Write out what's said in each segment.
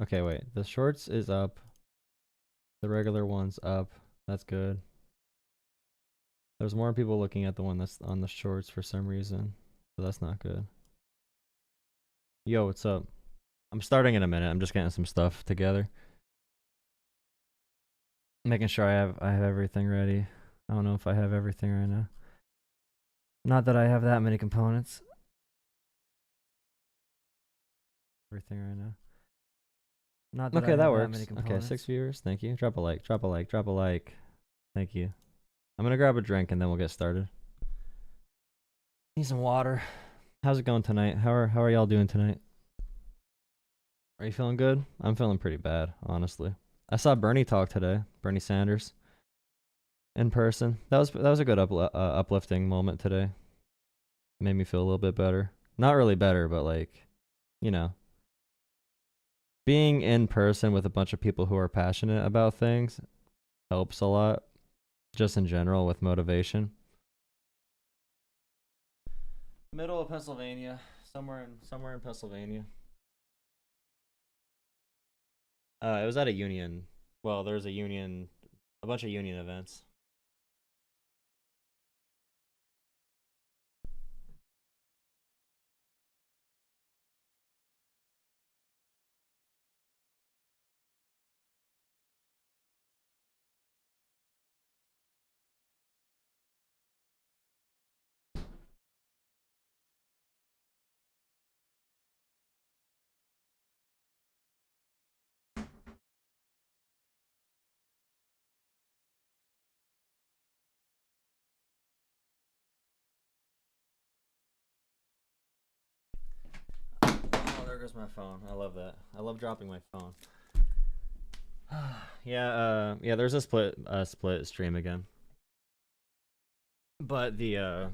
Okay, wait. The shorts is up. The regular one's up. That's good. There's more people looking at the one that's on the shorts for some reason. So that's not good. Yo, what's up? I'm starting in a minute. I'm just getting some stuff together. Making sure I have everything ready. I don't know if I have everything right now. Not that I have that many components. Everything right now. Not that okay, that works. Okay, 6 viewers. Thank you. Drop a like. Drop a like. Drop a like. Thank you. I'm gonna grab a drink and then we'll get started. Need some water. How's it going tonight? How are y'all doing tonight? Are you feeling good? I'm feeling pretty bad, honestly. I saw Bernie talk today. Bernie Sanders. In person. That was a good uplifting moment today. Made me feel a little bit better. Not really better, but like, you know, being in person with a bunch of people who are passionate about things helps a lot, just in general with motivation. Middle of Pennsylvania, somewhere in Pennsylvania. It was at a union. Well, there's a union, a bunch of union events. There goes my phone. I love that. I love dropping my phone. Yeah, there's a split stream again. But the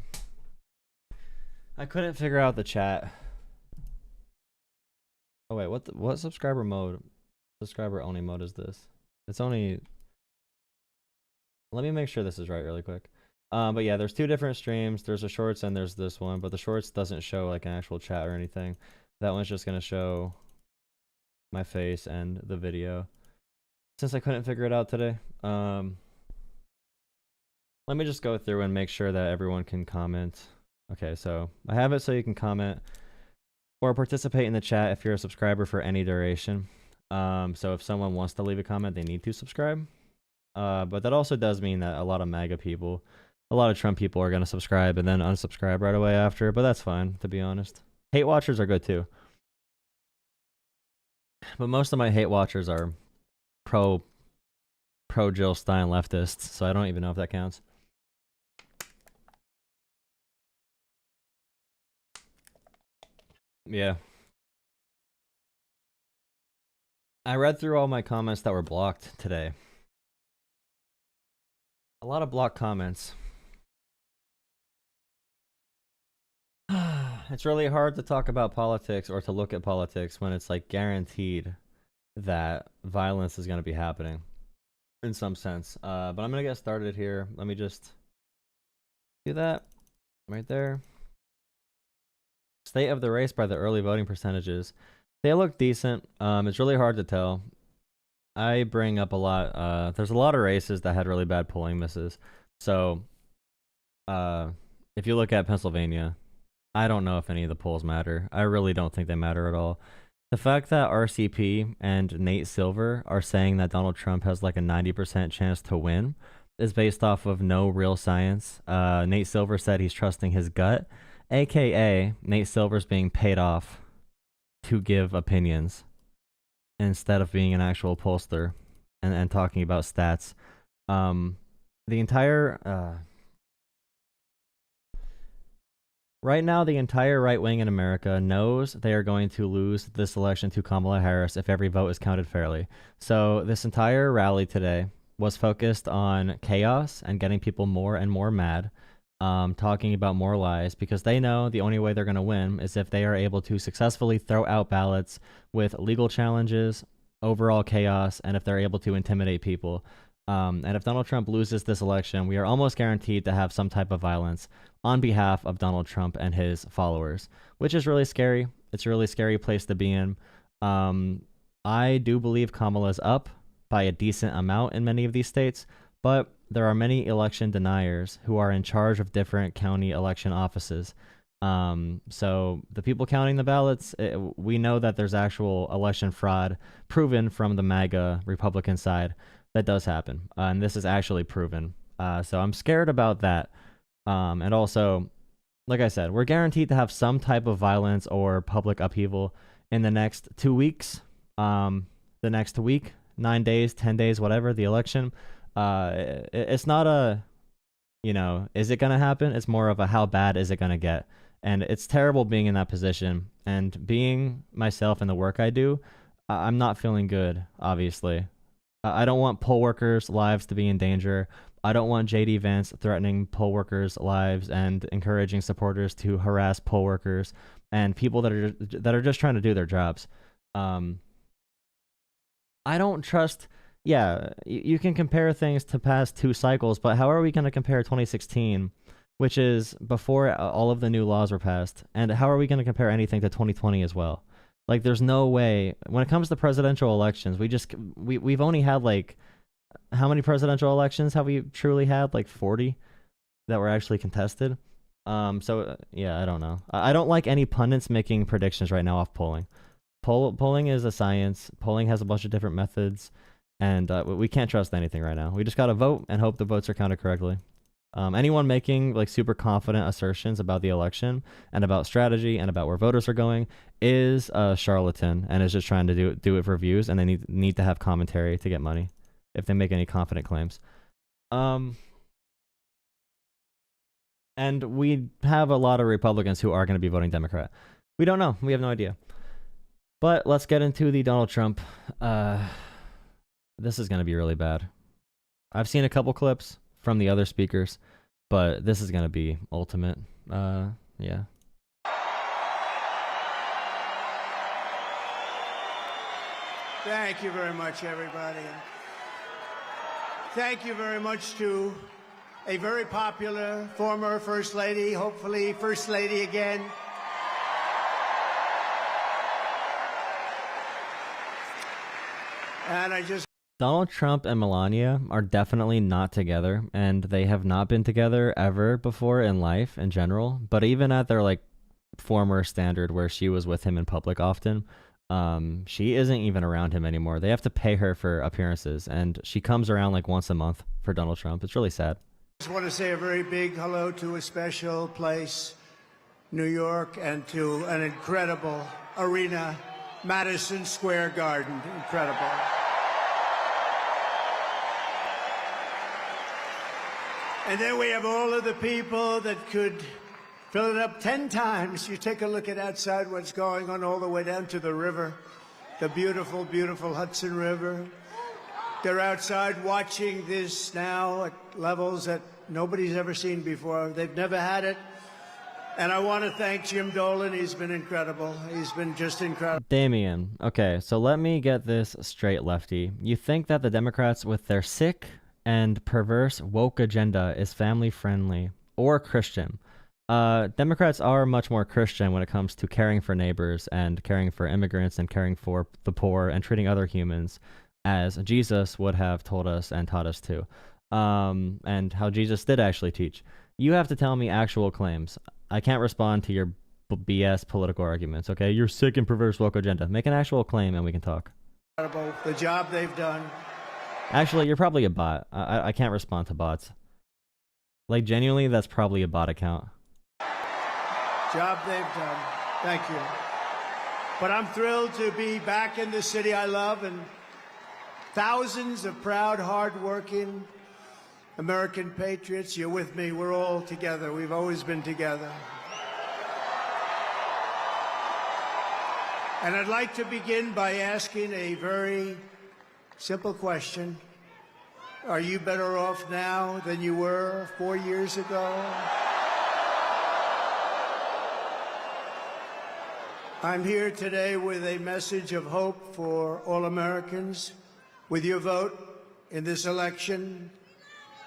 I couldn't figure out the chat. Oh wait, what subscriber only mode is this? It's only. Let me make sure this is right really quick. But yeah, there's two different streams. There's a shorts and there's this one, but the shorts doesn't show like an actual chat or anything. That one's just gonna show my face and the video. Since I couldn't figure it out today, let me just go through and make sure that everyone can comment. Okay, so I have it so you can comment or participate in the chat if you're a subscriber for any duration. So if someone wants to leave a comment, they need to subscribe. But that also does mean that a lot of MAGA people, a lot of Trump people are going to subscribe and then unsubscribe right away after, but that's fine, to be honest. Hate watchers are good too. But most of my hate watchers are pro Jill Stein leftists, so I don't even know if that counts. Yeah. I read through all my comments that were blocked today. A lot of blocked comments. It's really hard to talk about politics or to look at politics when it's like guaranteed that violence is going to be happening in some sense. But I'm going to get started here. Let me just do that right there. State of the race by the early voting percentages. They look decent. It's really hard to tell. I bring up a lot. There's a lot of races that had really bad polling misses. So if you look at Pennsylvania, I don't know if any of the polls matter. I really don't think they matter at all. The fact that RCP and Nate Silver are saying that Donald Trump has like a 90% chance to win is based off of no real science. Nate Silver said he's trusting his gut, aka Nate Silver's being paid off to give opinions instead of being an actual pollster and talking about stats. The entire right now, the entire right wing in America knows they are going to lose this election to Kamala Harris if every vote is counted fairly. So this entire rally today was focused on chaos and getting people more and more mad, talking about more lies, because they know the only way they're going to win is if they are able to successfully throw out ballots with legal challenges, overall chaos, and if they're able to intimidate people. And if Donald Trump loses this election, we are almost guaranteed to have some type of violence on behalf of Donald Trump and his followers, which is really scary. It's a really scary place to be in. I do believe Kamala is up by a decent amount in many of these states, but there are many election deniers who are in charge of different county election offices. So the people counting the ballots, we know that there's actual election fraud proven from the MAGA Republican side. That does happen, and this is actually proven. So I'm scared about that. And also, like I said, we're guaranteed to have some type of violence or public upheaval in the next 2 weeks. The next week, 9 days, 10 days, whatever, the election. It's not a, is it going to happen? It's more of a how bad is it going to get? And it's terrible being in that position. And being myself in the work I do, I'm not feeling good, obviously. I don't want poll workers' lives to be in danger. I don't want JD Vance threatening poll workers' lives and encouraging supporters to harass poll workers and people that are just trying to do their jobs. I don't trust. Yeah, you can compare things to past 2 cycles, but how are we going to compare 2016, which is before all of the new laws were passed, and how are we going to compare anything to 2020 as well? Like, there's no way. When it comes to presidential elections, we've only had, like, how many presidential elections have we truly had? Like 40 that were actually contested. Yeah, I don't know. I don't like any pundits making predictions right now off polling. Polling is a science. Polling has a bunch of different methods, and we can't trust anything right now. We just gotta vote and hope the votes are counted correctly. Anyone making like super confident assertions about the election and about strategy and about where voters are going is a charlatan and is just trying to do it for views, and they need to have commentary to get money if they make any confident claims. And we have a lot of Republicans who are going to be voting Democrat. We don't know. We have no idea. But let's get into the Donald Trump. This is going to be really bad. I've seen a couple clips from the other speakers, but this is going to be ultimate. Yeah. Thank you very much, everybody. Thank you very much to a very popular former First Lady, hopefully First Lady again. And Donald Trump and Melania are definitely not together, and they have not been together ever before in life in general. But even at their like former standard where she was with him in public often, she isn't even around him anymore. They have to pay her for appearances, and she comes around like once a month for Donald Trump. It's really sad. I just want to say a very big hello to a special place, New York, and to an incredible arena, Madison Square Garden. Incredible. And then we have all of the people that could fill it up 10 times. You take a look at outside what's going on all the way down to the river, the beautiful, beautiful Hudson River. They're outside watching this now at levels that nobody's ever seen before. They've never had it. And I want to thank Jim Dolan. He's been incredible. He's been just incredible. Damien, okay, so let me get this straight, Lefty. You think that the Democrats with their sick and perverse woke agenda is family-friendly or Christian? Democrats are much more Christian when it comes to caring for neighbors and caring for immigrants and caring for the poor and treating other humans as Jesus would have told us and taught us to, and how Jesus did actually teach. You have to tell me actual claims. I can't respond to your BS political arguments, okay? You're sick and perverse woke agenda. Make an actual claim and we can talk. The job they've done. Actually, you're probably a bot. I can't respond to bots. Like, genuinely, that's probably a bot account. Job they've done. Thank you. But I'm thrilled to be back in the city I love, and thousands of proud, hard-working American patriots. You're with me. We're all together. We've always been together. And I'd like to begin by asking a very simple question. Are you better off now than you were 4 years ago? I'm here today with a message of hope for all Americans. With your vote in this election,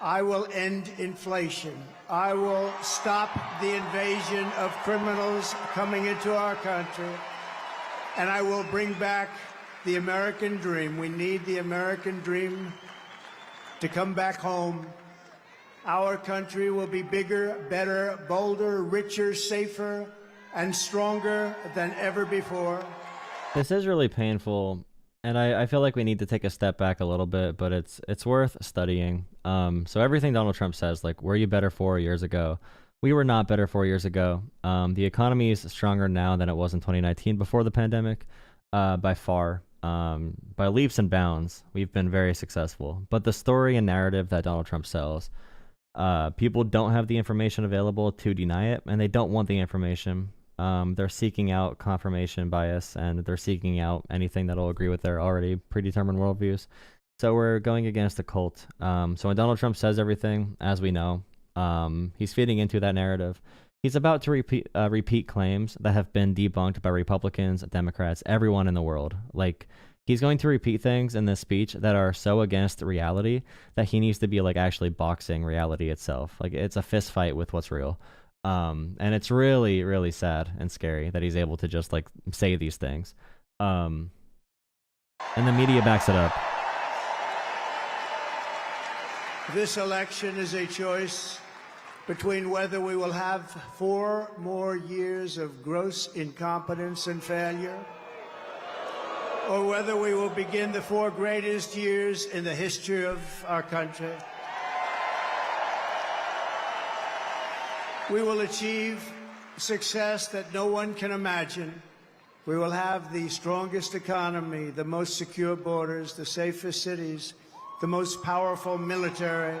I will end inflation. I will stop the invasion of criminals coming into our country. And I will bring back the American dream. We need the American dream to come back home. Our country will be bigger, better, bolder, richer, safer, and stronger than ever before. This is really painful, and I feel like we need to take a step back a little bit, but it's worth studying. So everything Donald Trump says, like, were you better 4 years ago? We were not better 4 years ago. The economy is stronger now than it was in 2019 before the pandemic, by far. By leaps and bounds, we've been very successful. But the story and narrative that Donald Trump sells, people don't have the information available to deny it, and they don't want the information. They're seeking out confirmation bias, and they're seeking out anything that'll agree with their already predetermined worldviews. So we're going against a cult. So when Donald Trump says everything, as we know, he's feeding into that narrative. He's about to repeat claims that have been debunked by Republicans, Democrats, everyone in the world. Like, he's going to repeat things in this speech that are so against reality that he needs to be like actually boxing reality itself. Like, it's a fist fight with what's real. And it's really, really sad and scary that he's able to just like say these things. And the media backs it up. This election is a choice between whether we will have 4 more years of gross incompetence and failure, or whether we will begin the 4 greatest years in the history of our country. We will achieve success that no one can imagine. We will have the strongest economy, the most secure borders, the safest cities, the most powerful military,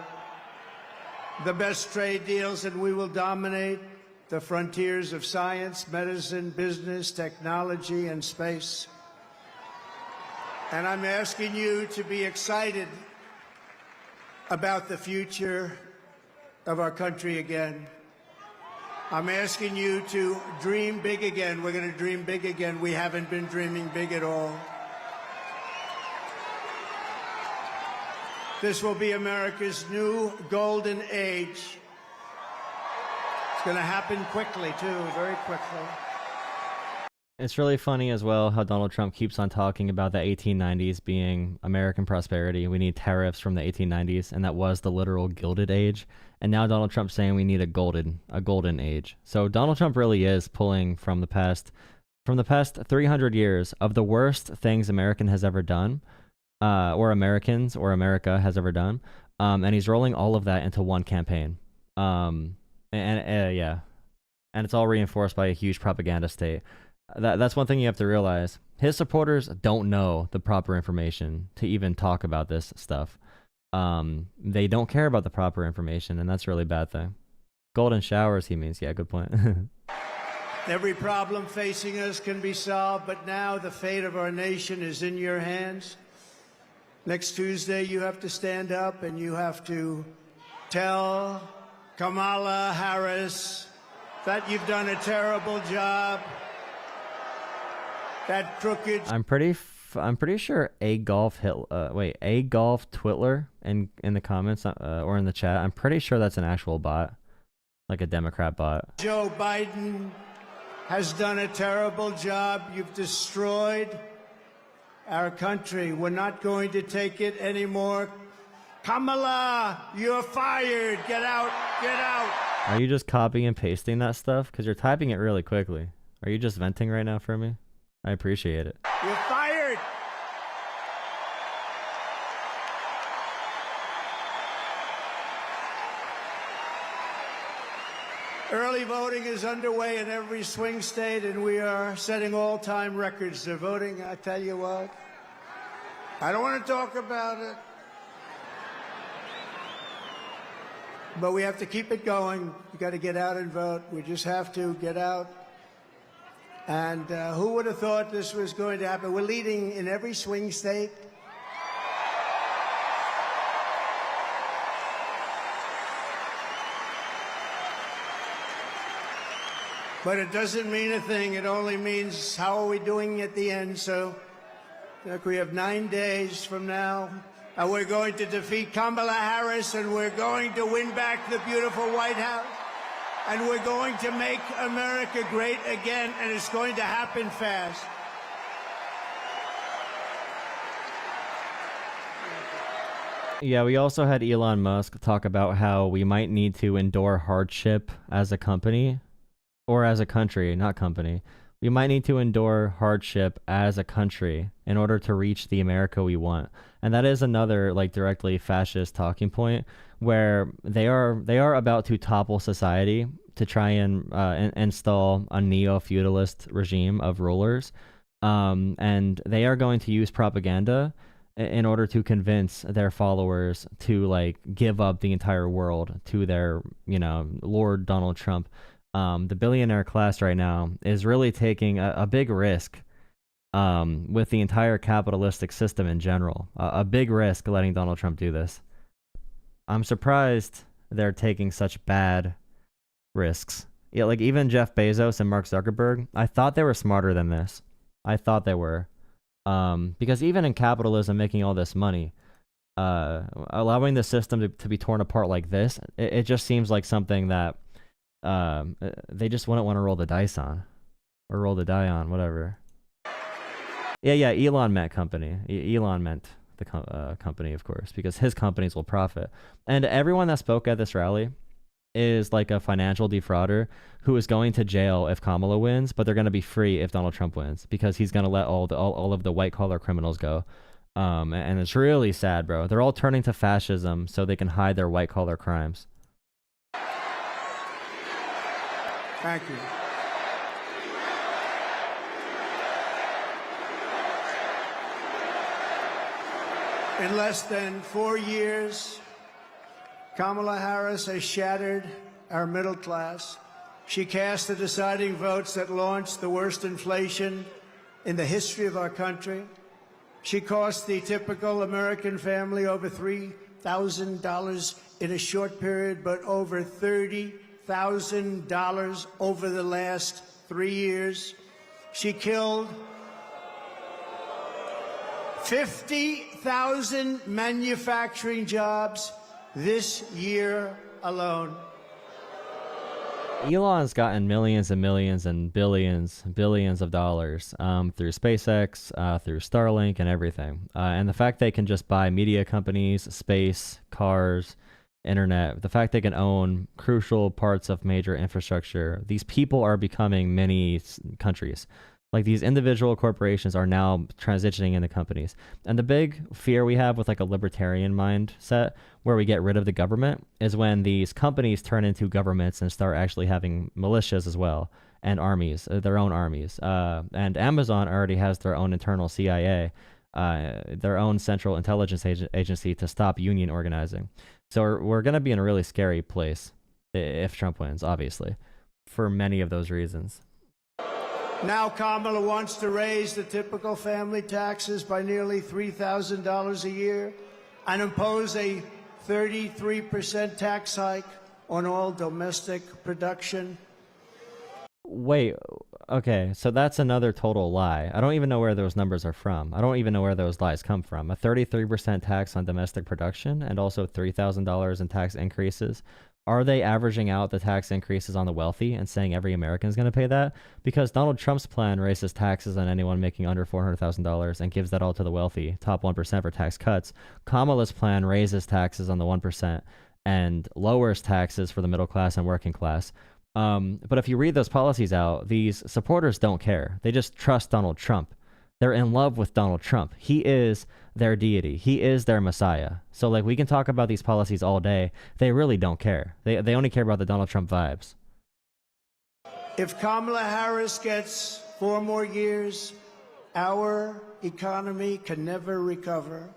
the best trade deals, and we will dominate the frontiers of science, medicine, business, technology, and space. And I'm asking you to be excited about the future of our country again. I'm asking you to dream big again. We're going to dream big again. We haven't been dreaming big at all. This will be America's new golden age. It's going to happen quickly, too, very quickly. It's really funny as well how Donald Trump keeps on talking about the 1890s being American prosperity. We need tariffs from the 1890s, and that was the literal Gilded Age. And now Donald Trump's saying we need a golden age. So Donald Trump really is pulling from the past 300 years of the worst things American has ever done, or Americans or America has ever done, and he's rolling all of that into one campaign. Yeah, and it's all reinforced by a huge propaganda state. That's one thing you have to realize. His supporters don't know the proper information to even talk about this stuff. They don't care about the proper information, and that's a really bad thing. Golden showers, he means. Yeah, good point. Every problem facing us can be solved, but now the fate of our nation is in your hands. Next Tuesday, you have to stand up and you have to tell Kamala Harris that you've done a terrible job. That crooked. I'm pretty sure A Golf Twitler in the comments or in the chat. I'm pretty sure that's an actual bot, like a Democrat bot. Joe Biden has done a terrible job. You've destroyed our country. We're not going to take it anymore. Kamala, you're fired. Get out. Get out. Are you just copying and pasting that stuff? Because you're typing it really quickly. Are you just venting right now for me? I appreciate it. You're fired. Early voting is underway in every swing state, and we are setting all-time records. They're voting, I tell you what. I don't want to talk about it. But we have to keep it going. You got to get out and vote. We just have to get out. And who would have thought this was going to happen? We're leading in every swing state. But it doesn't mean a thing. It only means how are we doing at the end. So look, we have 9 days from now. And we're going to defeat Kamala Harris, and we're going to win back the beautiful White House. And we're going to make America great again, and it's going to happen fast. Yeah, we also had Elon Musk talk about how we might need to endure hardship as a company or as a country, not company. We might need to endure hardship as a country in order to reach the America we want. And that is another like directly fascist talking point where they are about to topple society to try and install a neo-feudalist regime of rulers. And they are going to use propaganda in order to convince their followers to like give up the entire world to their, Lord Donald Trump. The billionaire class right now is really taking a big risk with the entire capitalistic system in general. A big risk letting Donald Trump do this. I'm surprised they're taking such bad risks. Yeah, like even Jeff Bezos and Mark Zuckerberg, I thought they were smarter than this. I thought they were. Because even in capitalism, making all this money, allowing the system to be torn apart like this, it just seems like something that they just wouldn't want to roll the dice on, or roll the die on, whatever. Yeah, Elon meant company. Elon meant the company, of course, because his companies will profit. And everyone that spoke at this rally is like a financial defrauder who is going to jail if Kamala wins, but they're going to be free if Donald Trump wins because he's going to let all of the white collar criminals go. And it's really sad, bro. They're all turning to fascism so they can hide their white collar crimes. Thank you. In less than 4 years, Kamala Harris has shattered our middle class. She cast the deciding votes that launched the worst inflation in the history of our country. She cost the typical American family over $3,000 in a short period, but over $30,000 over the last 3 years. She killed 50,000 manufacturing jobs this year alone. Elon's gotten millions and millions and billions of dollars through SpaceX, through Starlink and everything. And the fact they can just buy media companies, space, cars, internet, the fact they can own crucial parts of major infrastructure, these people are becoming mini countries. Like these individual corporations are now transitioning into companies. And the big fear we have with like a libertarian mindset where we get rid of the government is when these companies turn into governments and start actually having militias as well and armies, their own armies. And Amazon already has their own internal CIA, their own central intelligence agency to stop union organizing. So we're going to be in a really scary place if Trump wins, obviously, for many of those reasons. Now Kamala wants to raise the typical family taxes by nearly $3,000 a year and impose a 33% tax hike on all domestic production. Wait, okay, so that's another total lie. I don't even know where those numbers are from. I don't even know where those lies come from. A 33% tax on domestic production and also $3,000 in tax increases. Are they averaging out the tax increases on the wealthy and saying every American is going to pay that? Because Donald Trump's plan raises taxes on anyone making under $400,000 and gives that all to the wealthy, top 1% for tax cuts. Kamala's plan raises taxes on the 1% and lowers taxes for the middle class and working class. But if you read those policies out, these supporters don't care. They just trust Donald Trump. They're in love with Donald Trump. He is their deity. He is their messiah. So like we can talk about these policies all day. They really don't care. They only care about the Donald Trump vibes. If Kamala Harris gets 4 more years, our economy can never recover.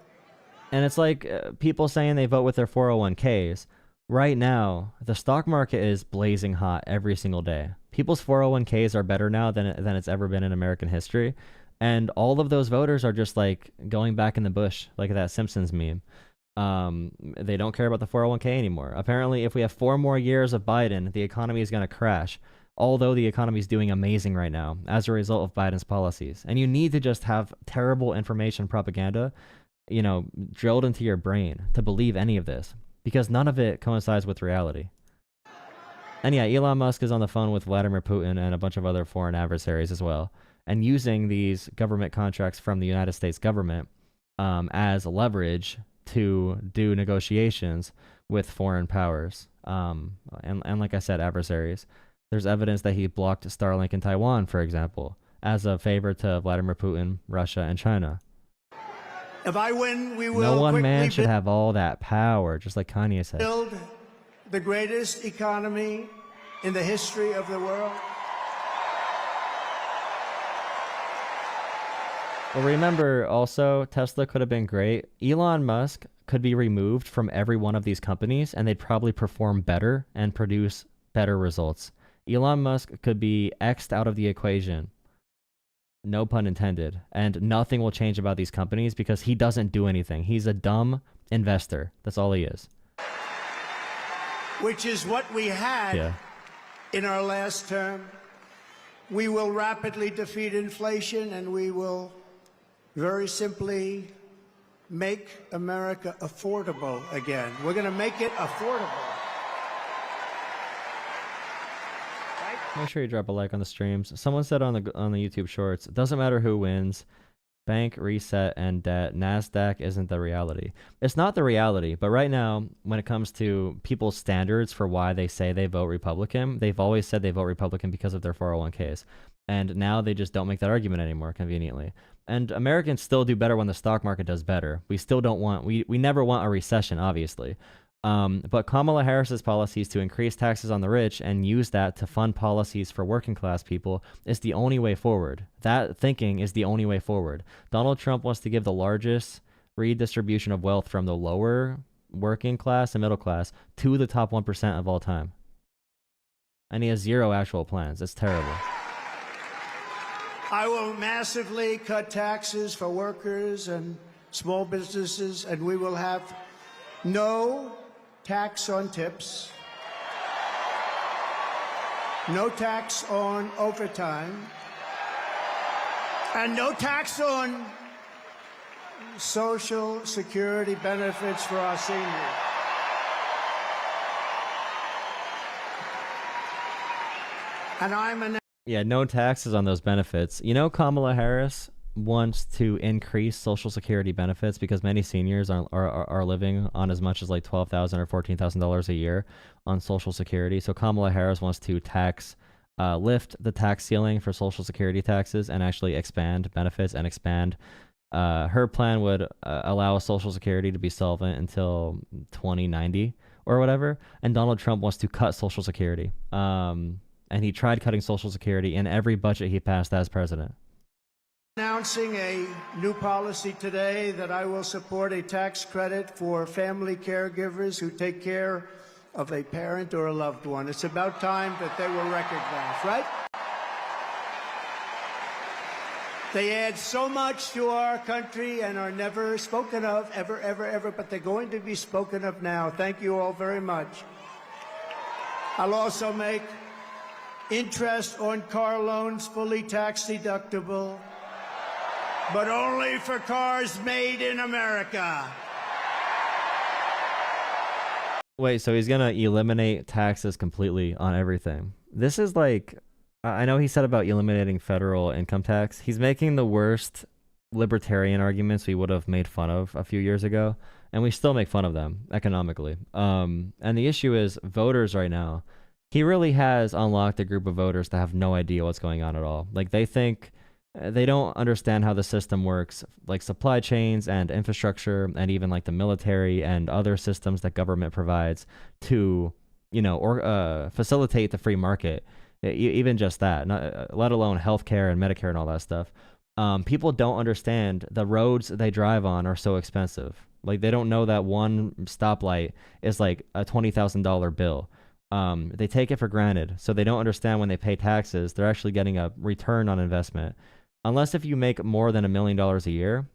And it's like people saying they vote with their 401ks. Right now, the stock market is blazing hot every single day. People's 401ks are better now than it's ever been in American history. And all of those voters are just like going back in the bush, like that Simpsons meme. They don't care about the 401k anymore. Apparently, if we have 4 more years of Biden, the economy is going to crash. Although the economy is doing amazing right now as a result of Biden's policies. And you need to just have terrible information propaganda, drilled into your brain to believe any of this. Because none of it coincides with reality. And yeah, Elon Musk is on the phone with Vladimir Putin and a bunch of other foreign adversaries as well. And using these government contracts from the United States government as leverage to do negotiations with foreign powers. And like I said, adversaries. There's evidence that he blocked Starlink in Taiwan, for example, as a favor to Vladimir Putin, Russia, and China. If I win, we will No one quickly man should have all that power, just like Kanye said. build the greatest economy in the history of the world. Well, remember also, Tesla could have been great. Elon Musk could be removed from every one of these companies, and they'd probably perform better and produce better results. Elon Musk could be X'd out of the equation. No pun intended. And nothing will change about these companies because he doesn't do anything. He's a dumb investor. That's all he is. Which is what we had in our last term. We will rapidly defeat inflation, and we will very simply make America affordable again. We're going to make it affordable. Make sure you drop a like on the streams. Someone said on the YouTube shorts, it doesn't matter who wins. Bank, reset, and debt. NASDAQ isn't the reality. It's not the reality, but right now, when it comes to people's standards for why they say they vote Republican, they've always said they vote Republican because of their 401ks. And now they just don't make that argument anymore, conveniently. And Americans still do better when the stock market does better. We still don't want, we never want a recession, obviously. But Kamala Harris's policies to increase taxes on the rich and use that to fund policies for working class people is the only way forward. That thinking is the only way forward. Donald Trump wants to give the largest redistribution of wealth from the lower working class and middle class to the top 1% of all time. And he has zero actual plans. It's terrible. I will massively cut taxes for workers and small businesses, and we will have no tax on tips, no tax on overtime, and no tax on Social Security benefits for our seniors. And no taxes on those benefits. You know, Kamala Harris wants to increase Social Security benefits because many seniors are living on as much as like $12,000 or $14,000 a year on Social Security. So Kamala Harris wants to lift the tax ceiling for Social Security taxes and actually expand benefits and expand. Her plan would allow Social Security to be solvent until 2090 or whatever. And Donald Trump wants to cut Social Security. And he tried cutting Social Security in every budget he passed as president. Announcing a new policy today that I will support a tax credit for family caregivers who take care of a parent or a loved one. It's about time that they were recognized, right? They add so much to our country and are never spoken of, ever, ever, ever, but they're going to be spoken of now. Thank you all very much. I'll also make interest on car loans fully tax deductible, but only for cars made in America. Wait, so he's going to eliminate taxes completely on everything. This is like, I know he said about eliminating federal income tax. He's making the worst libertarian arguments we would have made fun of a few years ago, and we still make fun of them economically. And the issue is voters right now. He really has unlocked a group of voters that have no idea what's going on at all. Like, they think they don't understand how the system works, like supply chains and infrastructure and even like the military and other systems that government provides to, facilitate the free market. Even just that, let alone healthcare and Medicare and all that stuff. People don't understand the roads they drive on are so expensive. Like, they don't know that one stoplight is like a $20,000 bill. They take it for granted, so they don't understand when they pay taxes, they're actually getting a return on investment. Unless if you make more than $1 million a year,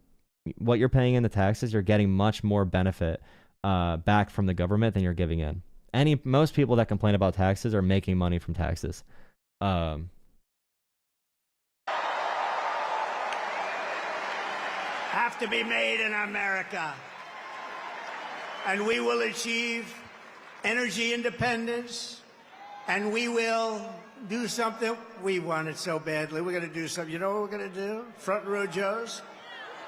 what you're paying in the taxes, you're getting much more benefit back from the government than you're giving in. Most people that complain about taxes are making money from taxes. Have to be made in America. And we will achieve energy independence, and we will do something. We want it so badly. We're going to do something. You know what we're going to do? Front row Joes.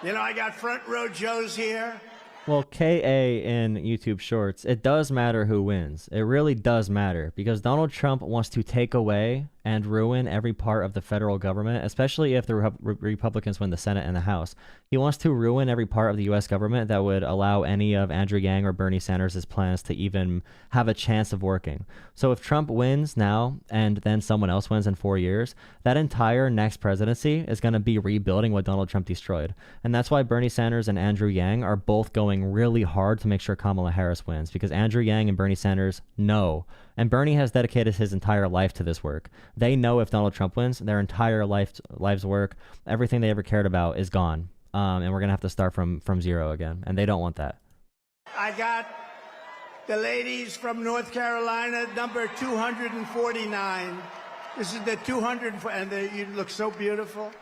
I got front row Joes here. Well, KA in YouTube Shorts, it does matter who wins. It really does matter because Donald Trump wants to take away and ruin every part of the federal government, especially if the Republicans win the Senate and the House. He wants to ruin every part of the U.S. government that would allow any of Andrew Yang or Bernie Sanders' plans to even have a chance of working. So if Trump wins now and then someone else wins in 4 years, that entire next presidency is going to be rebuilding what Donald Trump destroyed. And that's why Bernie Sanders and Andrew Yang are both going really hard to make sure Kamala Harris wins, because Andrew Yang and Bernie Sanders know. And Bernie has dedicated his entire life to this work. They know if Donald Trump wins, their entire life's work, everything they ever cared about is gone. And we're going to have to start from zero again. And they don't want that. I got the ladies from North Carolina, number 249. This is the 200, and you look so beautiful.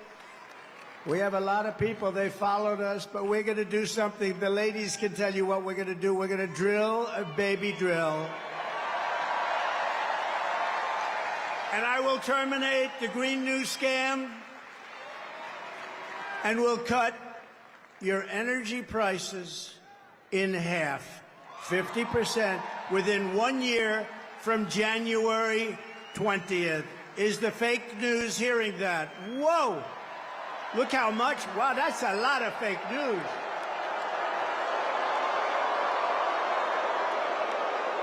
We have a lot of people. They followed us, but we're going to do something. The ladies can tell you what we're going to do. We're going to drill a baby drill. And I will terminate the Green New Scam, and we'll cut your energy prices in half, 50%, within 1 year from January 20th. Is the fake news hearing that? Whoa! Look how much. Wow, that's a lot of fake news.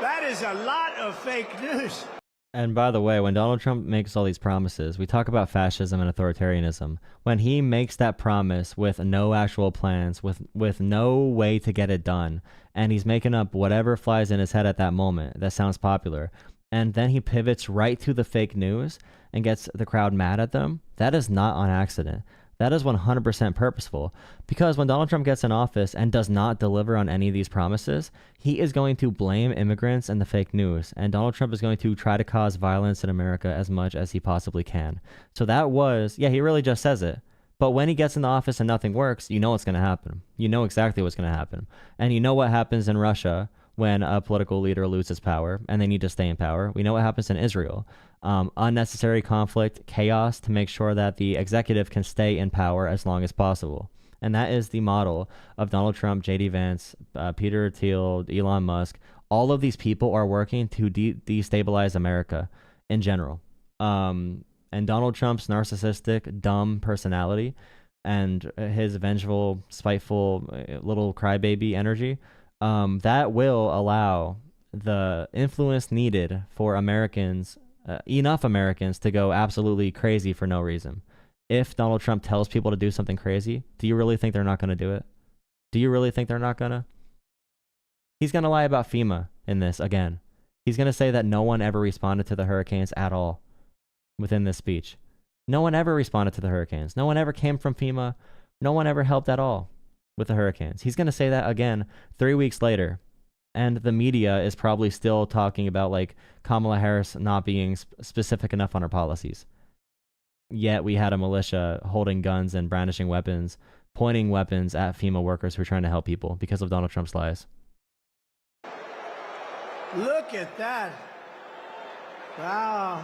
That is a lot of fake news. And by the way, when Donald Trump makes all these promises, we talk about fascism and authoritarianism. When he makes that promise with no actual plans, with no way to get it done, and he's making up whatever flies in his head at that moment that sounds popular, and then he pivots right to the fake news and gets the crowd mad at them, that is not on accident. That is 100% purposeful, because when Donald Trump gets in office and does not deliver on any of these promises, he is going to blame immigrants and the fake news, and Donald Trump is going to try to cause violence in America as much as he possibly can. So that was, yeah, he really just says it. But when he gets in the office and nothing works, you know what's going to happen. You know exactly what's going to happen. And you know what happens in Russia when a political leader loses power and they need to stay in power. We know what happens in Israel. Unnecessary conflict, chaos to make sure that the executive can stay in power as long as possible. And that is the model of Donald Trump, J.D. Vance, Peter Thiel, Elon Musk. All of these people are working to destabilize America in general. And Donald Trump's narcissistic, dumb personality and his vengeful, spiteful, little crybaby energy, that will allow the influence needed for Americans, enough Americans, to go absolutely crazy for no reason. If Donald Trump tells people to do something crazy, do you really think they're not going to do it? Do you really think they're not going to? He's going to lie about FEMA in this again. He's going to say that no one ever responded to the hurricanes at all within this speech. No one ever responded to the hurricanes. No one ever came from FEMA. No one ever helped at all with the hurricanes. He's going to say that again 3 weeks later. And the media is probably still talking about like Kamala Harris not being specific enough on her policies. Yet we had a militia holding guns and brandishing weapons, pointing weapons at FEMA workers who are trying to help people because of Donald Trump's lies. Look at that. Wow.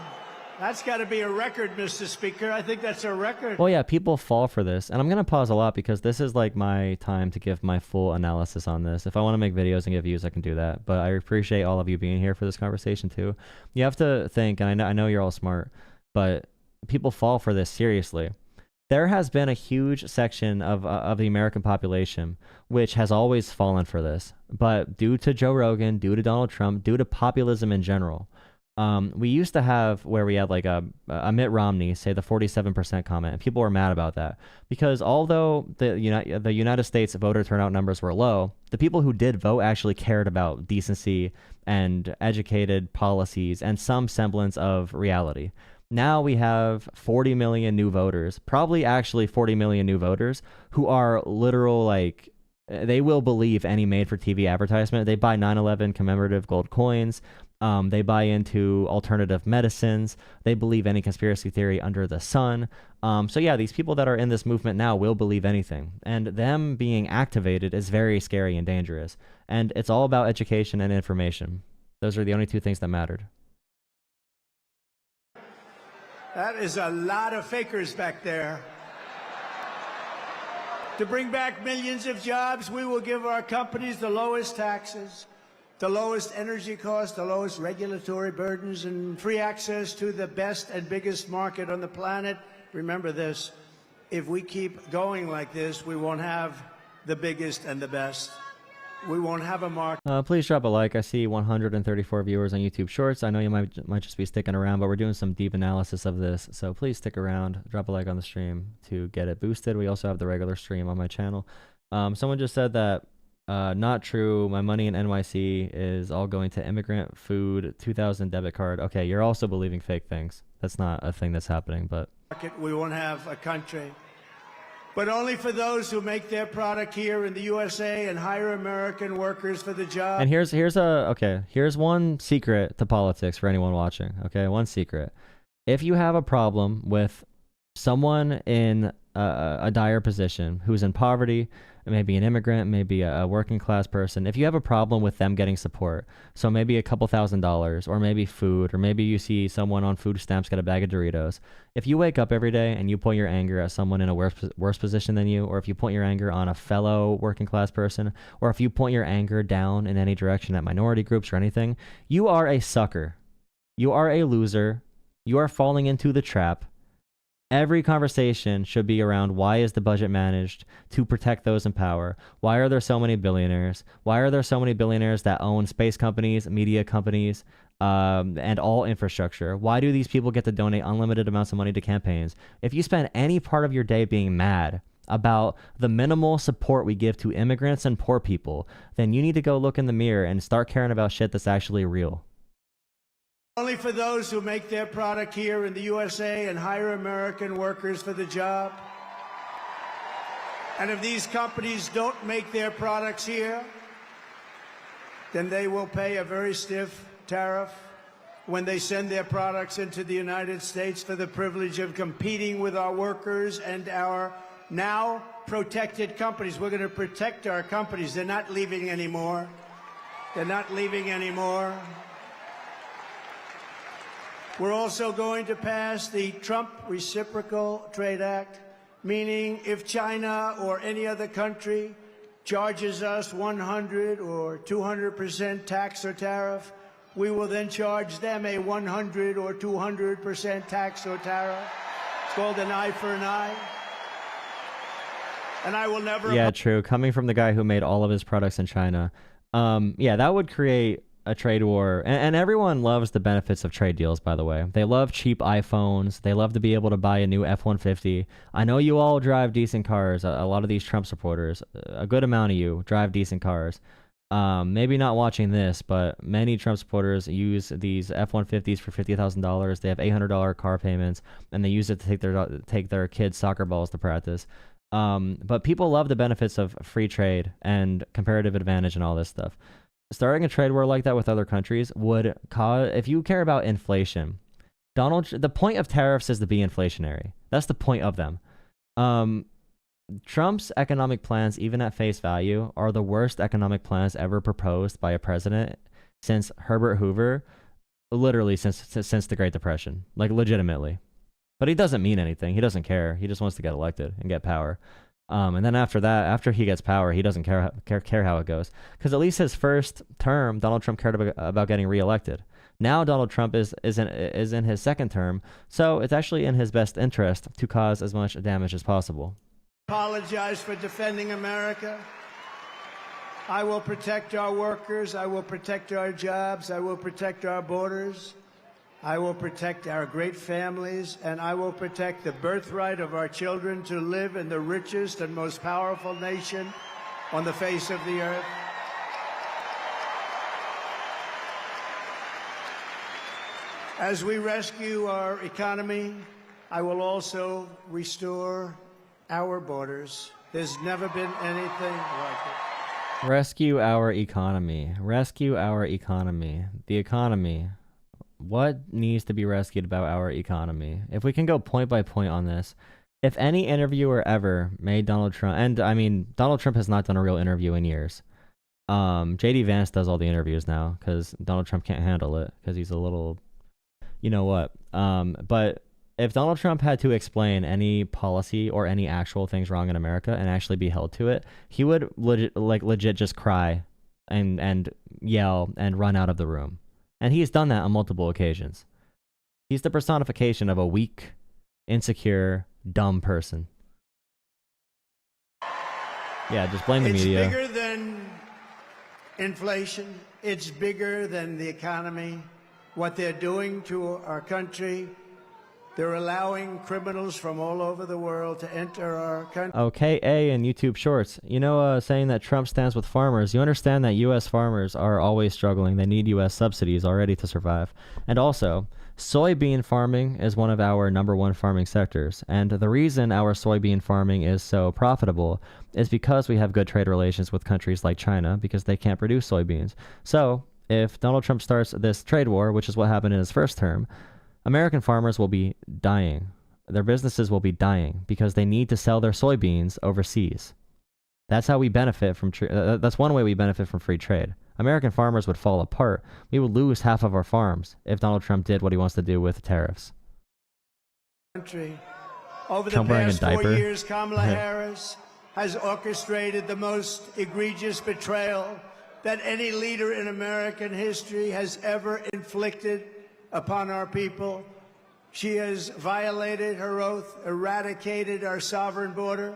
That's got to be a record, Mr. Speaker. I think that's a record. Well, yeah, people fall for this. And I'm going to pause a lot because this is like my time to give my full analysis on this. If I want to make videos and get views, I can do that. But I appreciate all of you being here for this conversation too. You have to think, and I know you're all smart, but people fall for this seriously. There has been a huge section of the American population which has always fallen for this. But due to Joe Rogan, due to Donald Trump, due to populism in general, we used to have where we had like a Mitt Romney say the 47% comment, and people were mad about that because although the United States voter turnout numbers were low, the people who did vote actually cared about decency and educated policies and some semblance of reality. Now we have 40 million new voters, probably actually 40 million new voters who are literal, like, they will believe any made-for-TV advertisement. They buy 9/11 commemorative gold coins. They buy into alternative medicines. They believe any conspiracy theory under the sun. So yeah, these people that are in this movement now will believe anything. And them being activated is very scary and dangerous. And it's all about education and information. Those are the only two things that mattered. That is a lot of fakers back there. To bring back millions of jobs, we will give our companies the lowest taxes, the lowest energy costs, the lowest regulatory burdens, and free access to the best and biggest market on the planet. Remember this, if we keep going like this, we won't have the biggest and the best. We won't have a market. Please drop a like. I see 134 viewers on YouTube Shorts. I know you might just be sticking around, but we're doing some deep analysis of this, so please stick around. Drop a like on the stream to get it boosted. We also have the regular stream on my channel. Someone just said that not true. My money in NYC is all going to immigrant food 2000 debit card. Okay, you're also believing fake things. That's not a thing that's happening, but We won't have a country. But only for those who make their product here in the USA and hire American workers for the job. And here's one secret to politics for anyone watching. Okay, one secret. If you have a problem with someone in a dire position who's in poverty, maybe an immigrant, maybe a working class person, if you have a problem with them getting support, so maybe a couple $1,000s, or maybe food, or maybe you see someone on food stamps get a bag of Doritos, if you wake up every day and you point your anger at someone in a worse position than you, or if you point your anger on a fellow working class person, or if you point your anger down in any direction at minority groups or anything, you are a sucker. You are a loser. You are falling into the trap. Every conversation should be around why is the budget managed to protect those in power? Why are there so many billionaires? Why are there so many billionaires that own space companies, media companies, and all infrastructure? Why do these people get to donate unlimited amounts of money to campaigns? If you spend any part of your day being mad about the minimal support we give to immigrants and poor people, then you need to go look in the mirror and start caring about shit that's actually real. Only for those who make their product here in the USA and hire American workers for the job. And if these companies don't make their products here, then they will pay a very stiff tariff when they send their products into the United States for the privilege of competing with our workers and our now protected companies. We're going to protect our companies. They're not leaving anymore. They're not leaving anymore. We're also going to pass the Trump Reciprocal Trade Act, meaning if China or any other country charges us 100 or 200% tax or tariff, we will then charge them a 100 or 200% tax or tariff. It's called an eye for an eye. And I will never... Yeah, true. Coming from the guy who made all of his products in China. Yeah, that would create a trade war, and everyone loves the benefits of trade deals, by the way. They love cheap iPhones. They love to be able to buy a new F-150. I know you all drive decent cars. A lot of these Trump supporters, a good amount of you drive decent cars. Maybe not watching this, but many Trump supporters use these F-150s for $50,000. They have $800 car payments, and they use it to take their kids' soccer balls to practice. But people love the benefits of free trade and comparative advantage and all this stuff. Starting a trade war like that with other countries would cause, if you care about inflation, the point of tariffs is to be inflationary. That's the point of them. Trump's economic plans, even at face value, are the worst economic plans ever proposed by a president since Herbert Hoover, literally since the Great Depression, like legitimately. But he doesn't mean anything. He doesn't care. He just wants to get elected and get power. And then after that, after he gets power, he doesn't care how it goes. Because at least his first term, Donald Trump cared about getting reelected. Now Donald Trump is in his second term, so it's actually in his best interest to cause as much damage as possible. Apologize for defending America. I will protect our workers. I will protect our jobs. I will protect our borders. I will protect our great families, and I will protect the birthright of our children to live in the richest and most powerful nation on the face of the earth. As we rescue our economy, I will also restore our borders. There's never been anything like it. Rescue our economy. Rescue our economy. The economy. What needs to be rescued about our economy? If we can go point by point on this, if any interviewer ever made Donald Trump, and I mean, Donald Trump has not done a real interview in years. JD Vance does all the interviews now because Donald Trump can't handle it because he's a little, you know what. But If Donald Trump had to explain any policy or any actual things wrong in America and actually be held to it, he would legit just cry and yell and run out of the room. And he's done that on multiple occasions. He's the personification of a weak, insecure, dumb person. Yeah, just blame the media. It's bigger than inflation. It's bigger than the economy. What they're doing to our country. They're allowing criminals from all over the world to enter our country. Okay, A and YouTube Shorts. You know, saying that Trump stands with farmers. You understand that U.S. farmers are always struggling. They need U.S. subsidies already to survive. And also, soybean farming is one of our #1 farming sectors. And the reason our soybean farming is so profitable is because we have good trade relations with countries like China, because they can't produce soybeans. So, if Donald Trump starts this trade war, which is what happened in his first term, American farmers will be dying. Their businesses will be dying because they need to sell their soybeans overseas. That's how we benefit from that's one way we benefit from free trade. American farmers would fall apart. We would lose half of our farms if Donald Trump did what he wants to do with tariffs. Over the past 4 years, Kamala Harris has orchestrated the most egregious betrayal that any leader in American history has ever inflicted upon our people. She has violated her oath, eradicated our sovereign border,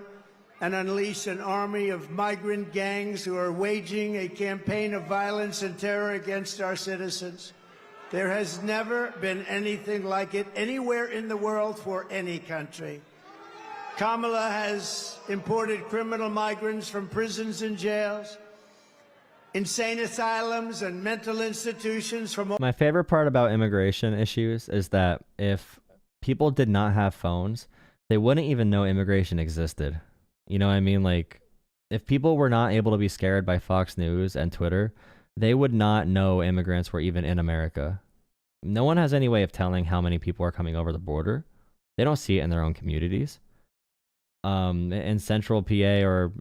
and unleashed an army of migrant gangs who are waging a campaign of violence and terror against our citizens. There has never been anything like it anywhere in the world for any country. Kamala has imported criminal migrants from prisons and jails, insane asylums and mental institutions from... My favorite part about immigration issues is that if people did not have phones, they wouldn't even know immigration existed. You know what I mean? Like, if people were not able to be scared by Fox News and Twitter, they would not know immigrants were even in America. No one has any way of telling how many people are coming over the border. They don't see it in their own communities. In central PA or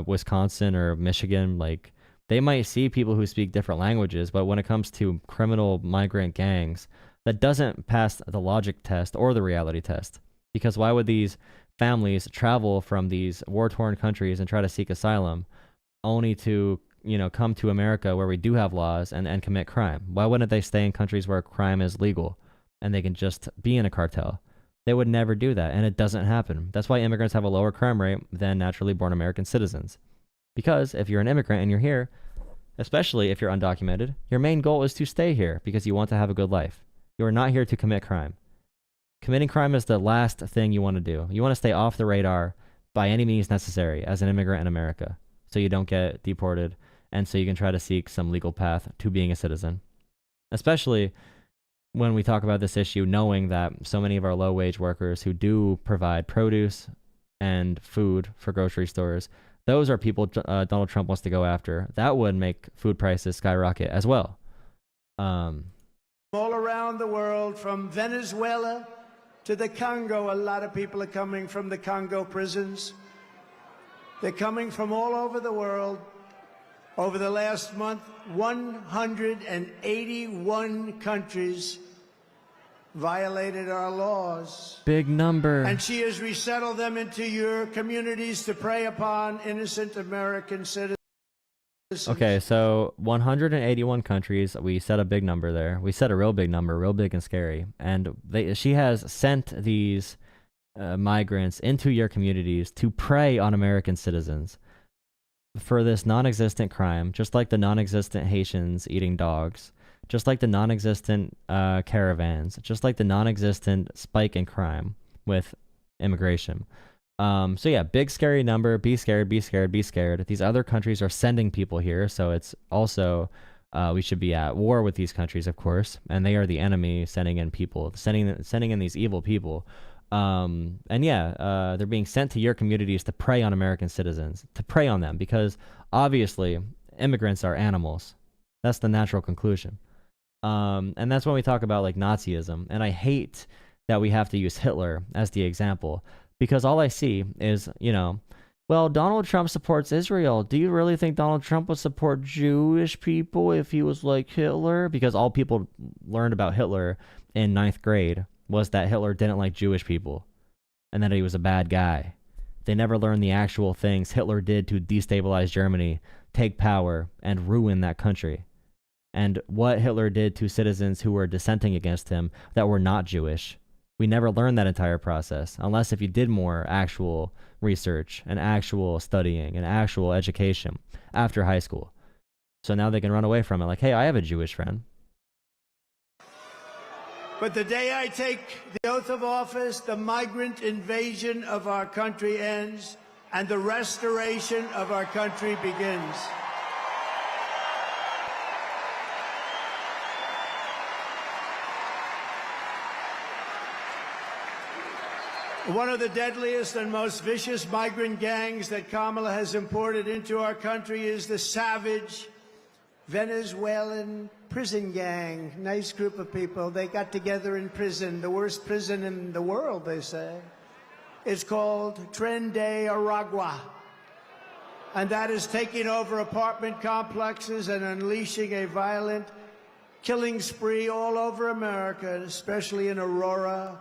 Wisconsin or Michigan, like, they might see people who speak different languages, but when it comes to criminal migrant gangs, that doesn't pass the logic test or the reality test. Because why would these families travel from these war-torn countries and try to seek asylum only to, you know, come to America where we do have laws and commit crime? Why wouldn't they stay in countries where crime is legal and they can just be in a cartel? They would never do that, and it doesn't happen. That's why immigrants have a lower crime rate than naturally born American citizens. Because if you're an immigrant and you're here, especially if you're undocumented, your main goal is to stay here because you want to have a good life. You are not here to commit crime. Committing crime is the last thing you want to do. You want to stay off the radar by any means necessary as an immigrant in America so you don't get deported and so you can try to seek some legal path to being a citizen. Especially when we talk about this issue, knowing that so many of our low-wage workers who do provide produce and food for grocery stores, those are people Donald Trump wants to go after. That would make food prices skyrocket as well. All around the world, from Venezuela to the Congo, a lot of people are coming from the Congo prisons. They're coming from all over the world. Over the last month, 181 countries violated our laws. Big number. And she has resettled them into your communities to prey upon innocent American citizens. Okay, so 181 countries. We set a big number there. We set a real big number, real big and scary. And she has sent these migrants into your communities to prey on American citizens for this non-existent crime, just like the non-existent Haitians eating dogs, just like the non-existent caravans, just like the non-existent spike in crime with immigration. So yeah, big scary number. Be scared, be scared, be scared. These other countries are sending people here, so it's also we should be at war with these countries, of course, and they are the enemy, sending in people, sending in these evil people. And yeah, they're being sent to your communities to prey on American citizens, to prey on them, because obviously immigrants are animals. That's the natural conclusion. And that's when we talk about like Nazism. And I hate that we have to use Hitler as the example, because all I see is, you know, well, Donald Trump supports Israel. Do you really think Donald Trump would support Jewish people if he was like Hitler? Because all people learned about Hitler in 9th grade was that Hitler didn't like Jewish people and that he was a bad guy. They never learned the actual things Hitler did to destabilize Germany, take power, and ruin that country. And what Hitler did to citizens who were dissenting against him that were not Jewish. We never learned that entire process, unless if you did more actual research and actual studying and actual education after high school. So now they can run away from it like, hey, I have a Jewish friend. But the day I take the oath of office, the migrant invasion of our country ends and the restoration of our country begins. One of the deadliest and most vicious migrant gangs that Kamala has imported into our country is the savage Venezuelan prison gang. Nice group of people. They got together in prison, the worst prison in the world, they say. It's called Tren de Aragua. And that is taking over apartment complexes and unleashing a violent killing spree all over America, especially in Aurora,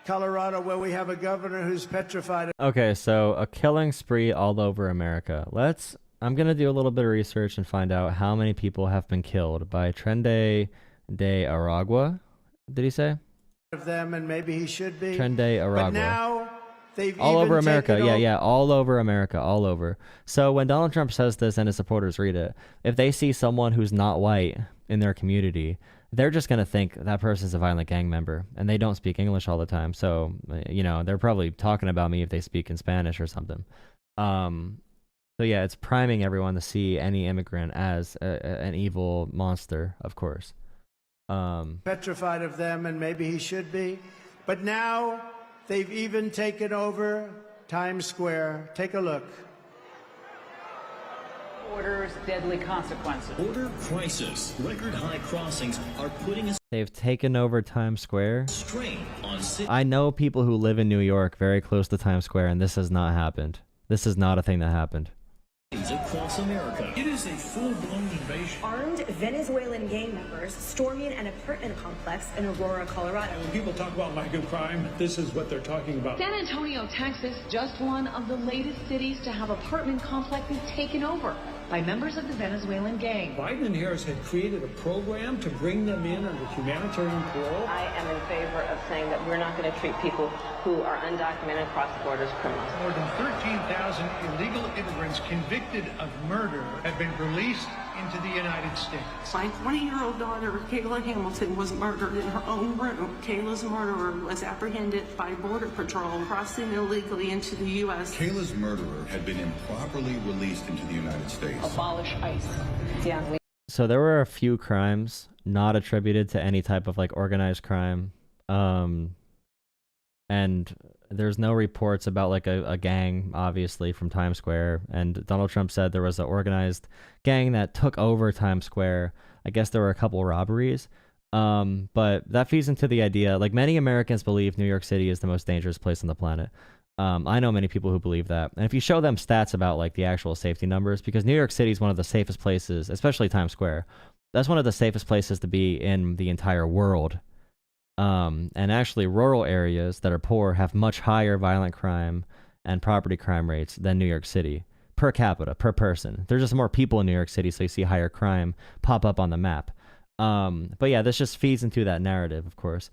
Colorado, where we have a governor who's petrified. Okay, so a killing spree all over America. I'm going to do a little bit of research and find out how many people have been killed by Tren de Aragua. Did he say? Of them, and maybe he should be. Tren de Aragua. But now they've all even over America. taken Yeah, all over America, all over. So when Donald Trump says this and his supporters read it, if they see someone who's not white in their community, they're just going to think that person's a violent gang member, and they don't speak English all the time. So, they're probably talking about me if they speak in Spanish or something. So yeah, it's priming everyone to see any immigrant as an evil monster, of course. Petrified of them, and maybe he should be. But now they've even taken over Times Square. Take a look. Orders, deadly consequences. Border crisis. Record high crossings are putting a They've taken over Times Square. strain on cities. I know people who live in New York very close to Times Square, and this has not happened. This is not a thing that happened. Across America. It is a full-blown invasion. Armed Venezuelan gang members storming an apartment complex in Aurora, Colorado. When people talk about MAGA crime, this is what they're talking about. San Antonio, Texas, just one of the latest cities to have apartment complexes taken over by members of the Venezuelan gang. Biden and Harris had created a program to bring them in under humanitarian parole. I am in favor of saying that we're not going to treat people who are undocumented across the border as criminals. More than 13,000 illegal immigrants convicted of murder have been released into the United States. My 20-year-old daughter, Kayla Hamilton, was murdered in her own room. Kayla's murderer was apprehended by Border Patrol crossing illegally into the U.S. Kayla's murderer had been improperly released into the United States. Abolish ICE. So there were a few crimes not attributed to any type of organized crime. And there's no reports about a gang, obviously, from Times Square. And Donald Trump said there was an organized gang that took over Times Square. I guess there were a couple robberies. But that feeds into the idea, many Americans believe New York City is the most dangerous place on the planet. I know many people who believe that. And if you show them stats about the actual safety numbers, because New York City is one of the safest places, especially Times Square, that's one of the safest places to be in the entire world. And actually rural areas that are poor have much higher violent crime and property crime rates than New York City per capita, per person. There's just more people in New York City, so you see higher crime pop up on the map. But yeah, this just feeds into that narrative, of course.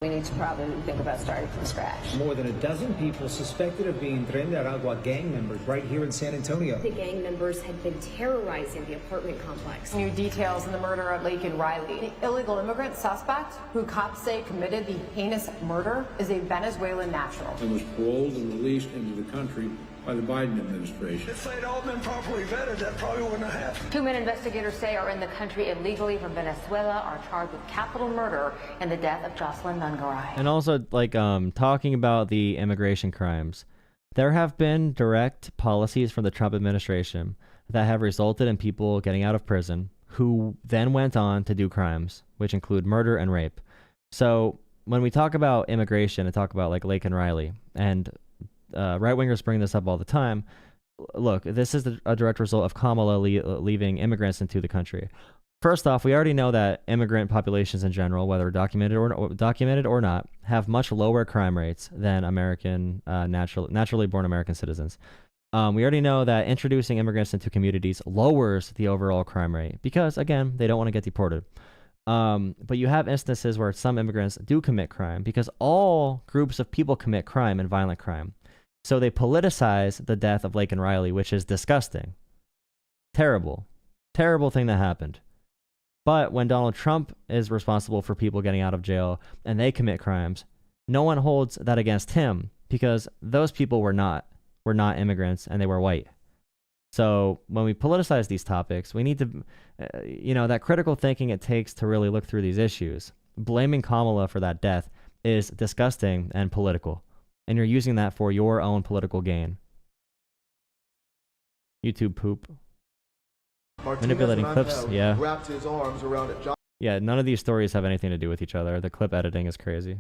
We need to probably think about starting from scratch. More than a dozen people suspected of being Tren de Aragua gang members right here in San Antonio. The gang members had been terrorizing the apartment complex. New details in the murder of Laken Riley. The illegal immigrant suspect, who cops say committed the heinous murder, is a Venezuelan national. And was paroled and released into the country by the Biden administration. If they'd all been properly vetted, that probably wouldn't have happened. 2 men investigators say are in the country illegally from Venezuela are charged with capital murder in the death of Jocelyn Nungaray. And also, talking about the immigration crimes, there have been direct policies from the Trump administration that have resulted in people getting out of prison who then went on to do crimes, which include murder and rape. So when we talk about immigration and talk about Laken Riley, and right-wingers bring this up all the time, look, this is a direct result of Kamala leaving immigrants into the country. First off, we already know that immigrant populations in general, whether documented or not, have much lower crime rates than American naturally born American citizens. We already know that introducing immigrants into communities lowers the overall crime rate because, again, they don't want to get deported. But you have instances where some immigrants do commit crime because all groups of people commit crime and violent crime. So they politicize the death of Laken Riley, which is disgusting. Terrible. Terrible thing that happened. But when Donald Trump is responsible for people getting out of jail and they commit crimes, no one holds that against him because those people were not immigrants and they were white. So when we politicize these topics, we need to, that critical thinking it takes to really look through these issues. Blaming Kamala for that death is disgusting and political. And you're using that for your own political gain. YouTube poop. Manipulating clips, yeah. Wrapped his arms around it. Yeah, none of these stories have anything to do with each other. The clip editing is crazy.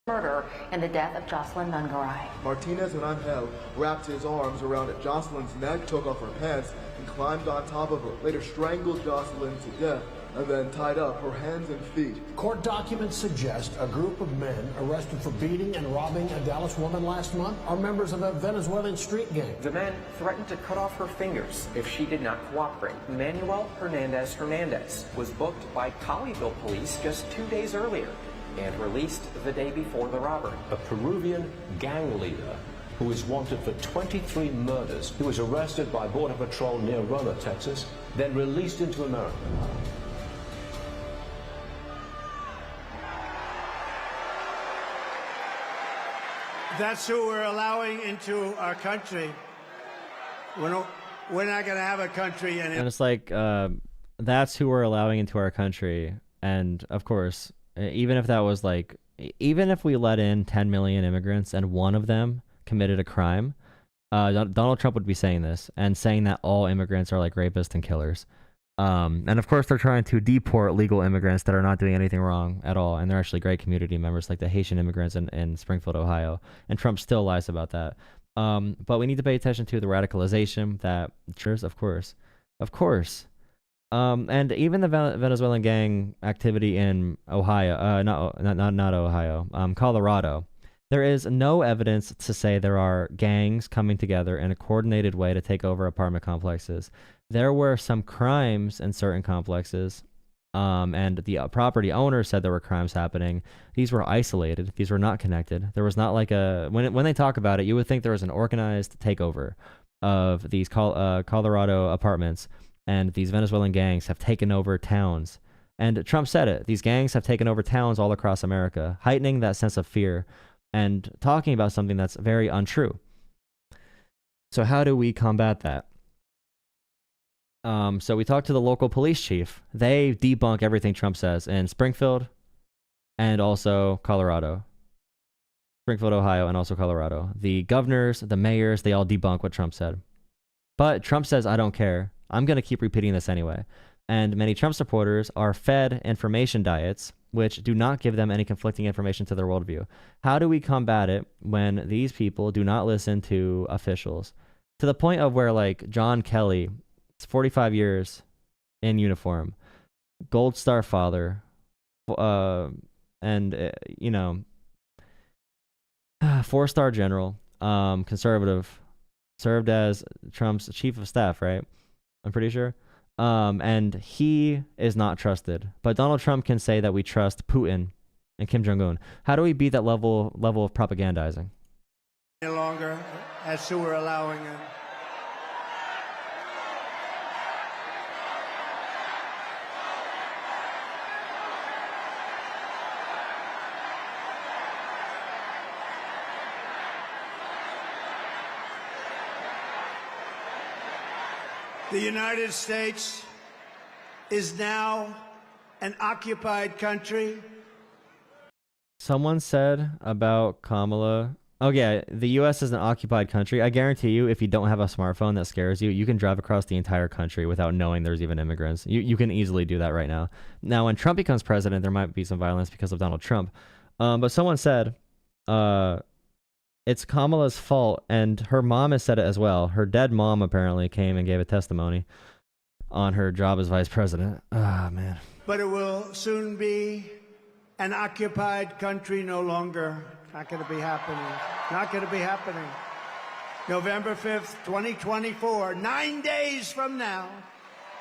Murder and the death of Jocelyn Nungaray. Martinez and Angel wrapped his arms around Jocelyn's neck, took off her pants, and climbed on top of her. Later strangled Jocelyn to death, and then tied up her hands and feet. Court documents suggest a group of men arrested for beating and robbing a Dallas woman last month are members of a Venezuelan street gang. The men threatened to cut off her fingers if she did not cooperate. Manuel Hernandez was booked by Colleyville police just 2 days earlier and released the day before the robbery. A Peruvian gang leader who is wanted for 23 murders. He was arrested by Border Patrol near Roma, Texas, then released into America. That's who we're allowing into our country. We're not going to have a country. And it's like, that's who we're allowing into our country. And of course, even if that was like, even if we let in 10 million immigrants and one of them committed a crime, Donald Trump would be saying this and saying that all immigrants are like rapists and killers. And of course, they're trying to deport legal immigrants that are not doing anything wrong at all. And they're actually great community members, like the Haitian immigrants in Springfield, Ohio. And Trump still lies about that. But we need to pay attention to the radicalization that, of course. And even the Venezuelan gang activity in Ohio, not Ohio, Colorado. There is no evidence to say there are gangs coming together in a coordinated way to take over apartment complexes. There were some crimes in certain complexes, and the property owner said there were crimes happening. These were isolated. These were not connected. There was not like when they talk about it, you would think there was an organized takeover of these Colorado apartments, and these Venezuelan gangs have taken over towns. And Trump said it. These gangs have taken over towns all across America, heightening that sense of fear and talking about something that's very untrue. So how do we combat that? So we talked to the local police chief. They debunk everything Trump says in Springfield and also Colorado. Springfield, Ohio, and also Colorado. The governors, the mayors, they all debunk what Trump said. But Trump says, I don't care. I'm going to keep repeating this anyway. And many Trump supporters are fed information diets, which do not give them any conflicting information to their worldview. How do we combat it when these people do not listen to officials? To the point of where, like, John Kelly, it's 45 years in uniform, Gold Star father, and, 4-star general, conservative, served as Trump's chief of staff, right? I'm pretty sure. And he is not trusted. But Donald Trump can say that we trust Putin and Kim Jong-un. How do we beat that level of propagandizing? No longer, as who we're allowing in. The United States is now an occupied country. Someone said about Kamala, oh yeah, the U.S. is an occupied country. I guarantee you, if you don't have a smartphone that scares you, you can drive across the entire country without knowing there's even immigrants. You can easily do that right now. Now, when Trump becomes president, there might be some violence because of Donald Trump. But someone said, it's Kamala's fault, and her mom has said it as well. Her dead mom apparently came and gave a testimony. on her job as vice president. Ah, man. But it will soon be an occupied country no longer. Not going to be happening. Not going to be happening. November 5th, 2024, 9 days from now,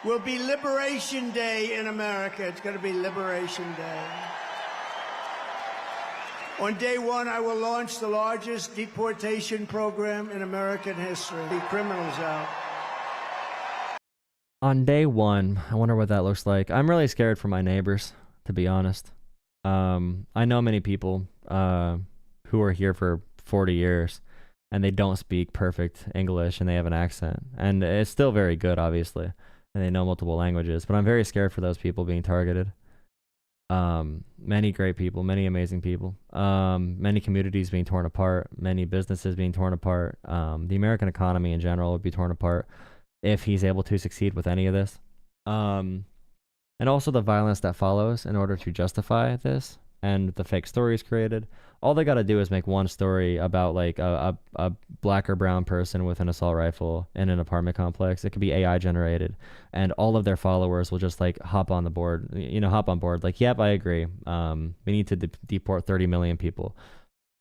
will be Liberation Day in America. It's going to be Liberation Day. On day one, I will launch the largest deportation program in American history. The criminals out. On day one, I wonder what that looks like. I'm really scared for my neighbors, to be honest. I know many people who are here for 40 years, and they don't speak perfect English, and they have an accent. And it's still very good, obviously, and they know multiple languages. But I'm very scared for those people being targeted. Many great people, many amazing people, many communities being torn apart, many businesses being torn apart. The American economy in general would be torn apart if he's able to succeed with any of this. And also the violence that follows in order to justify this and the fake stories created. All they got to do is make one story about like a black or brown person with an assault rifle in an apartment complex. It could be AI generated, and all of their followers will just like hop on board. Like, yep, I agree. We need to deport 30 million people.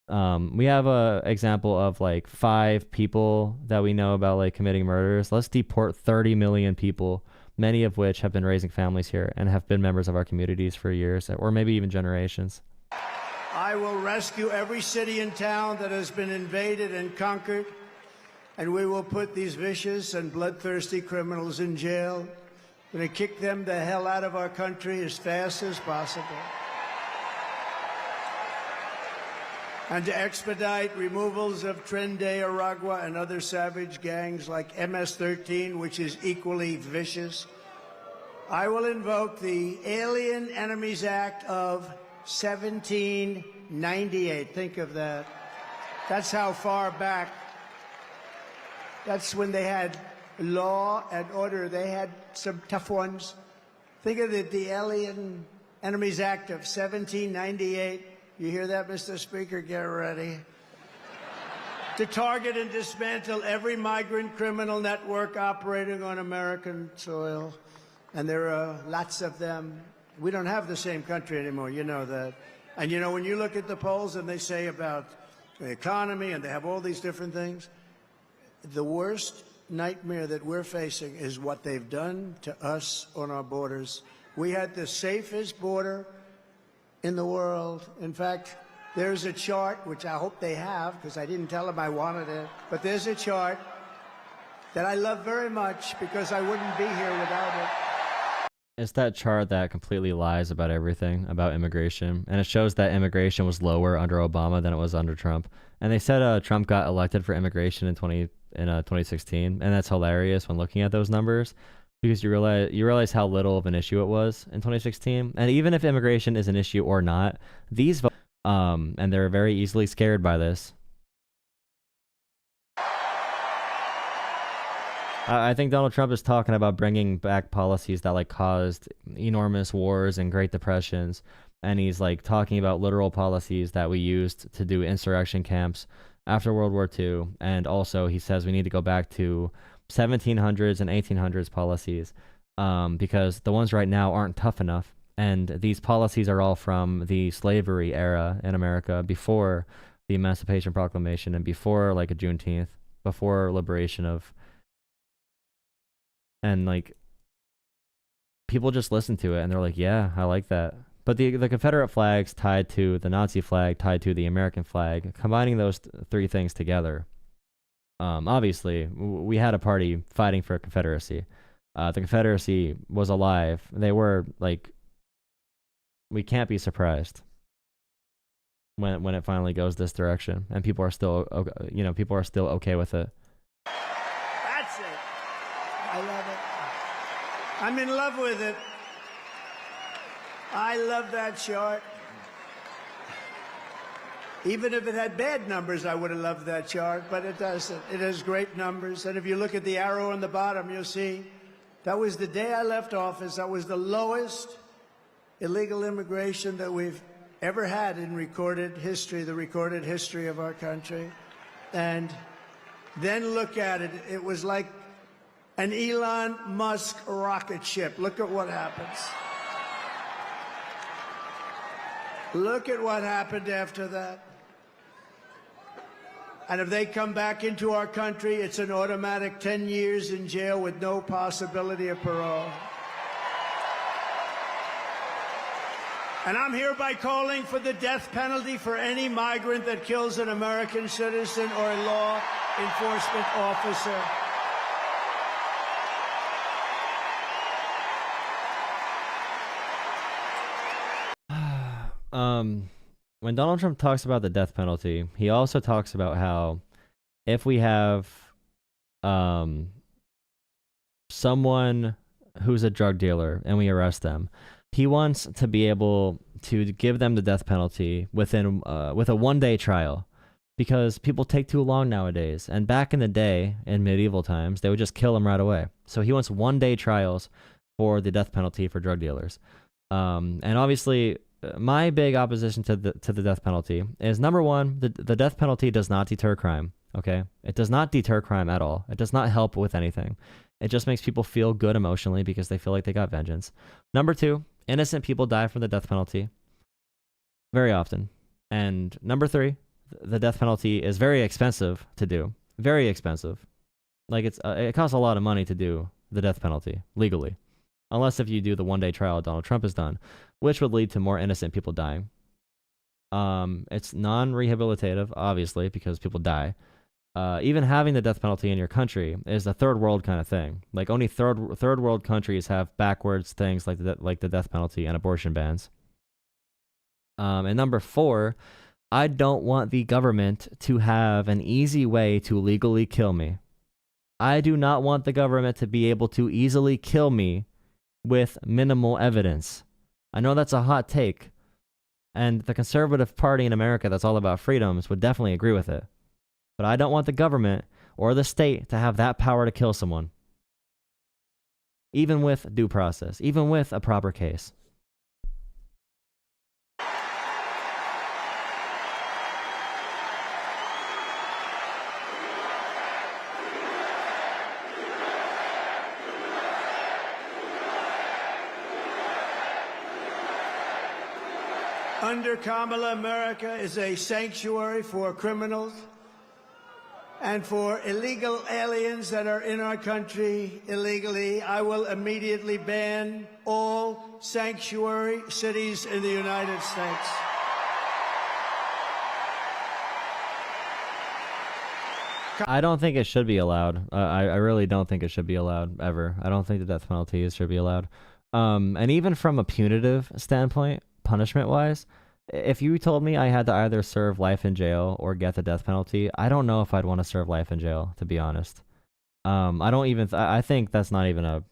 We have a example of like 5 people that we know about like committing murders. Let's deport 30 million people, many of which have been raising families here and have been members of our communities for years or maybe even generations. I will rescue every city and town that has been invaded and conquered, and we will put these vicious and bloodthirsty criminals in jail. We're going to kick them the hell out of our country as fast as possible. And to expedite removals of Tren de Aragua and other savage gangs like MS-13, which is equally vicious, I will invoke the Alien Enemies Act of 1798. Think of that. That's how far back. That's when they had law and order. They had some tough ones. Think of the Alien Enemies Act of 1798. You hear that, Mr. Speaker? Get ready. To target and dismantle every migrant criminal network operating on American soil. And there are lots of them. We don't have the same country anymore, you know that. And you know, when you look at the polls and they say about the economy and they have all these different things, the worst nightmare that we're facing is what they've done to us on our borders. We had the safest border in the world. In fact, there's a chart, which I hope they have, because I didn't tell them I wanted it, but there's a chart that I love very much because I wouldn't be here without it. It's that chart that completely lies about everything, about immigration. And it shows that immigration was lower under Obama than it was under Trump. And they said Trump got elected for immigration in 2016. And that's hilarious when looking at those numbers, because you realize how little of an issue it was in 2016. And even if immigration is an issue or not, these and they're very easily scared by this. I think Donald Trump is talking about bringing back policies that like caused enormous wars and Great Depressions, and he's like talking about literal policies that we used to do insurrection camps after World War II, and also he says we need to go back to 1700s and 1800s policies because the ones right now aren't tough enough, and these policies are all from the slavery era in America before the Emancipation Proclamation and before like a Juneteenth, before liberation of. And like people just listen to it and they're like, yeah, I like that. But the Confederate flags tied to the Nazi flag, tied to the American flag, combining those 3 things together. Obviously, we had a party fighting for Confederacy. The Confederacy was alive. They were like, we can't be surprised when it finally goes this direction, and people are still, people are still okay with it. That's it. I love it. I'm in love with it. I love that chart. Even if it had bad numbers, I would have loved that chart, but it doesn't. It has great numbers. And if you look at the arrow on the bottom, you'll see that was the day I left office. That was the lowest illegal immigration that we've ever had in recorded history, the recorded history of our country. And then look at it. It was like an Elon Musk rocket ship. Look at what happens. Look at what happened after that. And if they come back into our country, it's an automatic 10 years in jail with no possibility of parole. And I'm hereby calling for the death penalty for any migrant that kills an American citizen or a law enforcement officer. When Donald Trump talks about the death penalty, he also talks about how if we have someone who's a drug dealer and we arrest them, he wants to be able to give them the death penalty within with a one-day trial, because people take too long nowadays. And back in the day, in medieval times, they would just kill them right away. So he wants one-day trials for the death penalty for drug dealers. And obviously, my big opposition to the death penalty is, number one, the death penalty does not deter crime. Okay, it does not deter crime at all. It does not help with anything. It just makes people feel good emotionally because they feel like they got vengeance. Number two, innocent people die from the death penalty very often. And number three, the death penalty is very expensive to do. Very expensive. Like it costs a lot of money to do the death penalty legally. Unless if you do the one-day trial Donald Trump has done, which would lead to more innocent people dying. It's non-rehabilitative, obviously, because people die. Even having the death penalty in your country is a third world kind of thing. Like only third world countries have backwards things like the death penalty and abortion bans. And number four, I don't want the government to have an easy way to legally kill me. I do not want the government to be able to easily kill me with minimal evidence. I know that's a hot take, and the conservative party in America that's all about freedoms would definitely agree with it. But I don't want the government or the state to have that power to kill someone. Even with due process, even with a proper case. Under Kamala, America is a sanctuary for criminals and for illegal aliens that are in our country illegally. I will immediately ban all sanctuary cities in the United States. I don't think it should be allowed. I really don't think it should be allowed, ever. I don't think the death penalty should be allowed. And even from a punitive standpoint, punishment-wise, if you told me I had to either serve life in jail or get the death penalty, I don't know if I'd want to serve life in jail, to be honest. I don't even... I think that's not even a...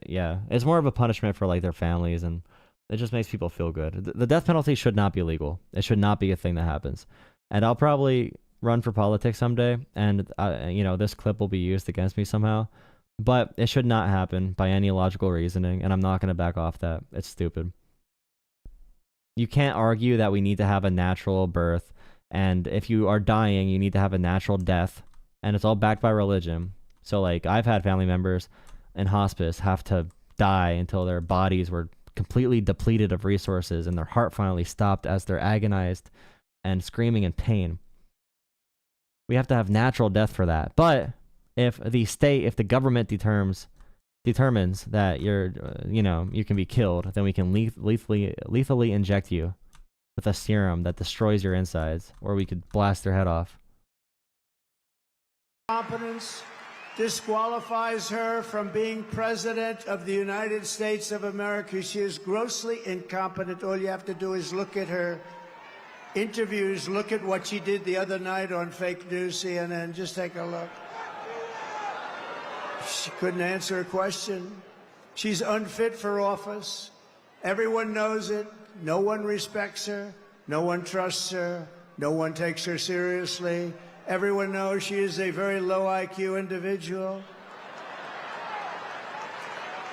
yeah, it's more of a punishment for like their families, and it just makes people feel good. The death penalty should not be legal. It should not be a thing that happens. And I'll probably run for politics someday, and you know, this clip will be used against me somehow. But it should not happen by any logical reasoning, and I'm not going to back off that. It's stupid. You can't argue that we need to have a natural birth, and if you are dying, you need to have a natural death, and it's all backed by religion. So, like, I've had family members in hospice have to die until their bodies were completely depleted of resources, and their heart finally stopped as they're agonized and screaming in pain. We have to have natural death for that. But if the government determines that you're, you can be killed, then we can lethally inject you with a serum that destroys your insides, or we could blast their head off. Competence disqualifies her from being president of the United States of America. She is grossly incompetent. All you have to do is look at her interviews, look at what she did the other night on fake news CNN. Just take a look. She couldn't answer a question. She's unfit for office. Everyone knows it. No one respects her. No one trusts her. No one takes her seriously. Everyone knows she is a very low IQ individual.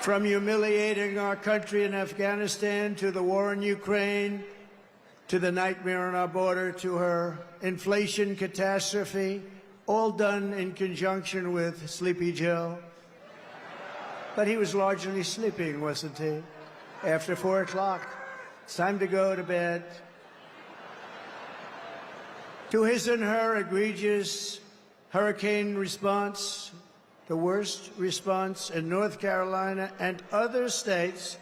From humiliating our country in Afghanistan, to the war in Ukraine, to the nightmare on our border, to her inflation catastrophe, all done in conjunction with Sleepy Joe. But he was largely sleeping, wasn't he? After 4 o'clock, it's time to go to bed. To his and her egregious hurricane response, the worst response in North Carolina and other states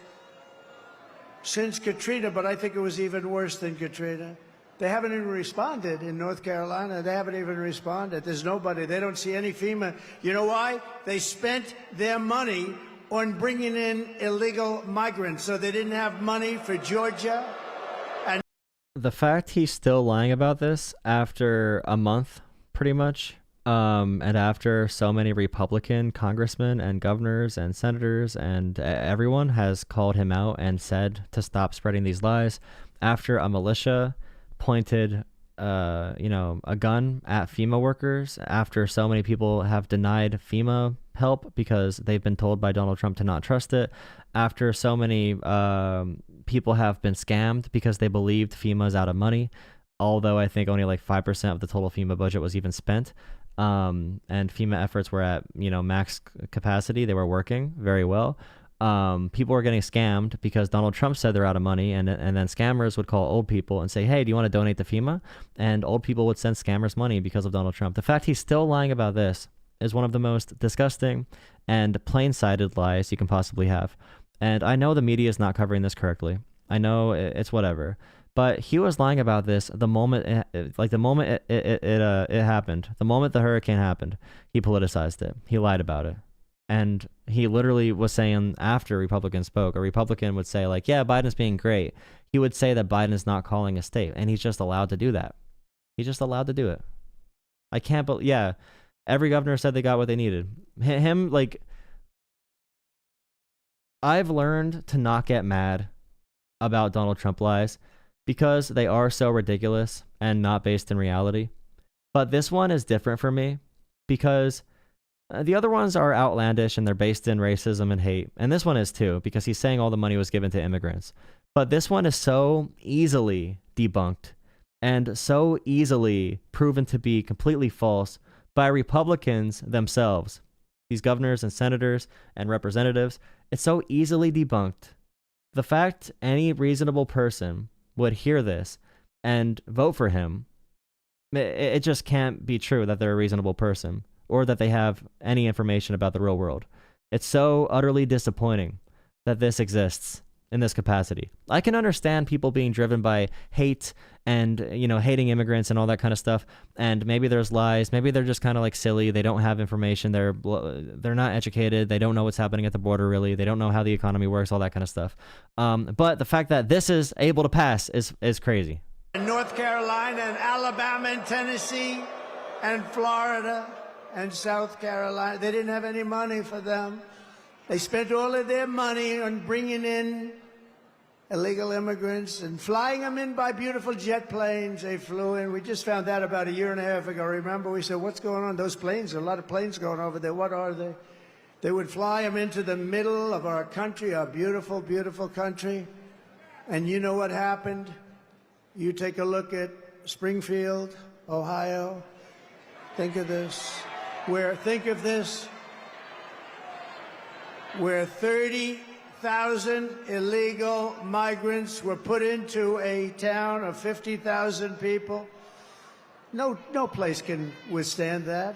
since Katrina, but I think it was even worse than Katrina. They haven't even responded in North Carolina. They haven't even responded. There's nobody. They don't see any FEMA. You know why? They spent their money on bringing in illegal migrants, so they didn't have money for Georgia. And the fact he's still lying about this after a month, pretty much, and after so many Republican congressmen and governors and senators and everyone has called him out and said to stop spreading these lies, after a militia pointed a gun at FEMA workers, after so many people have denied FEMA help because they've been told by Donald Trump to not trust it, after so many people have been scammed because they believed FEMA's out of money, although I think only like 5% of the total FEMA budget was even spent, and FEMA efforts were at max capacity. They were working very well. People were getting scammed because Donald Trump said they're out of money, and then scammers would call old people and say, hey, do you want to donate to FEMA? And old people would send scammers money because of Donald Trump. The fact he's still lying about this is one of the most disgusting and plain-sighted lies you can possibly have. And I know the media is not covering this correctly. I know it's whatever. But he was lying about this the moment it happened. The moment the hurricane happened, he politicized it. He lied about it. And he literally was saying, after Republicans spoke, a Republican would say, like, yeah, Biden's being great. He would say that Biden is not calling a state, and he's just allowed to do that. He's just allowed to do it. I can't believe, yeah, every governor said they got what they needed. Him, like, I've learned to not get mad about Donald Trump lies because they are so ridiculous and not based in reality. But this one is different for me because the other ones are outlandish and they're based in racism and hate. And this one is too, because he's saying all the money was given to immigrants. But this one is so easily debunked and so easily proven to be completely false by Republicans themselves. These governors and senators and representatives, it's so easily debunked. The fact any reasonable person would hear this and vote for him, it just can't be true that they're a reasonable person, or that they have any information about the real world. It's so utterly disappointing that this exists in this capacity. I can understand people being driven by hate and, hating immigrants and all that kind of stuff. And maybe there's lies. Maybe they're just kind of like silly. They don't have information. They're not educated. They don't know what's happening at the border, really. They don't know how the economy works, all that kind of stuff. But the fact that this is able to pass is crazy. in North Carolina and Alabama and Tennessee and Florida and South Carolina. They didn't have any money for them. They spent all of their money on bringing in illegal immigrants and flying them in by beautiful jet planes. They flew in. We just found that about a year and a half ago. Remember, we said, what's going on? Those planes, there are a lot of planes going over there. What are they? They would fly them into the middle of our country, our beautiful, beautiful country. And you know what happened? You take a look at Springfield, Ohio. Think of this. Think of this. Where 30,000 illegal migrants were put into a town of 50,000 people. No place can withstand that.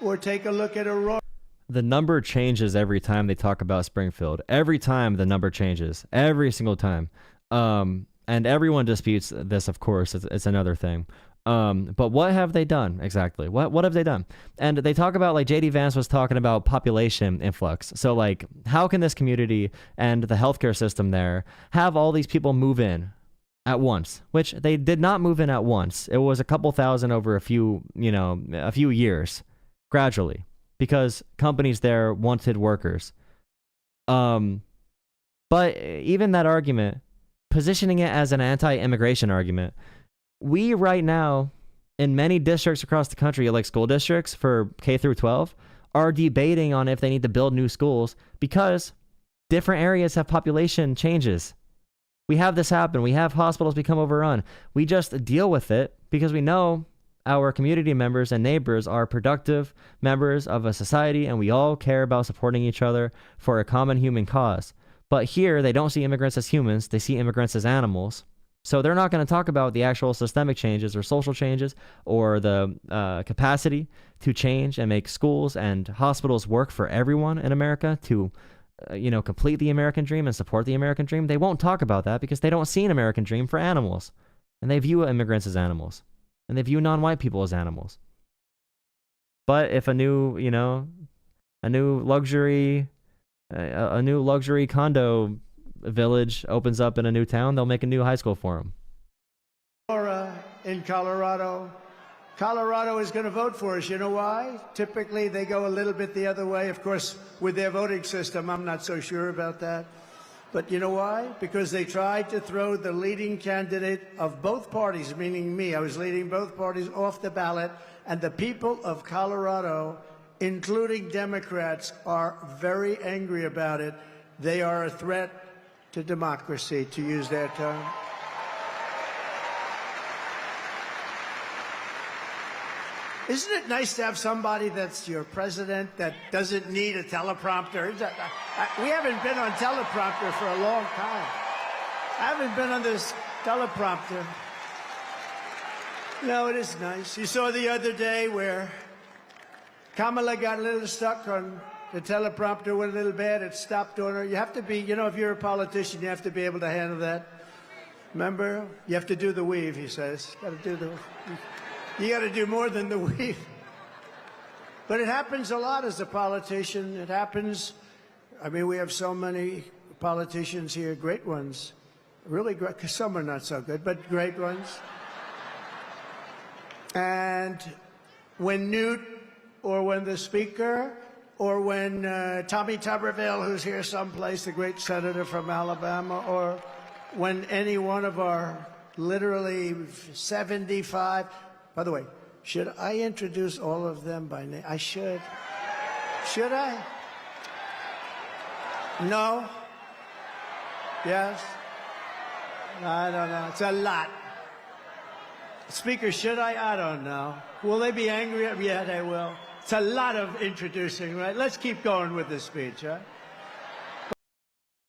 Or take a look at Aurora. The number changes every time they talk about Springfield. Every time the number changes. Every single time. And everyone disputes this, of course. It's another thing. But what have they done exactly? What have they done? And they talk about, like, J.D. Vance was talking about population influx. So, like, how can this community and the healthcare system there have all these people move in at once? Which they did not move in at once. It was a couple thousand over a few years, gradually, because companies there wanted workers. But even that argument, positioning it as an anti-immigration argument, we right now, in many districts across the country, like school districts for K through 12, are debating on if they need to build new schools because different areas have population changes. We have this happen. We have hospitals become overrun. We just deal with it because we know our community members and neighbors are productive members of a society, and we all care about supporting each other for a common human cause. But here, they don't see immigrants as humans, they see immigrants as animals. So they're not going to talk about the actual systemic changes or social changes or the capacity to change and make schools and hospitals work for everyone in America to, complete the American dream and support the American dream. They won't talk about that because they don't see an American dream for animals. And they view immigrants as animals. And they view non-white people as animals. But if a new luxury condo village opens up in a new town, they'll make a new high school for them. Dore in Colorado. Colorado is going to vote for us. You know why? Typically, they go a little bit the other way. Of course, with their voting system, I'm not so sure about that. But you know why? Because they tried to throw the leading candidate of both parties, meaning me. I was leading both parties off the ballot. And the people of Colorado, including Democrats, are very angry about it. They are a threat to democracy, to use their term. Isn't it nice to have somebody that's your president that doesn't need a teleprompter? We haven't been on teleprompter for a long time. I haven't been on this teleprompter. No, it is nice. You saw the other day where Kamala got a little stuck on the teleprompter, went a little bad. It stopped on her. You have to be, if you're a politician, you have to be able to handle that. Remember? You have to do the weave, he says. You got to do more than the weave. But it happens a lot as a politician. It happens. I mean, we have so many politicians here, great ones. Really great. Some are not so good, but great ones. And when Newt, or when the Speaker, or when Tommy Tuberville, who's here someplace, the great senator from Alabama, or when any one of our literally 75, by the way, should I introduce all of them by name? I should. Should I? No? Yes? I don't know. It's a lot. Speaker, should I? I don't know. Will they be angry? Yeah, they will. It's a lot of introducing, right? Let's keep going with this speech, right?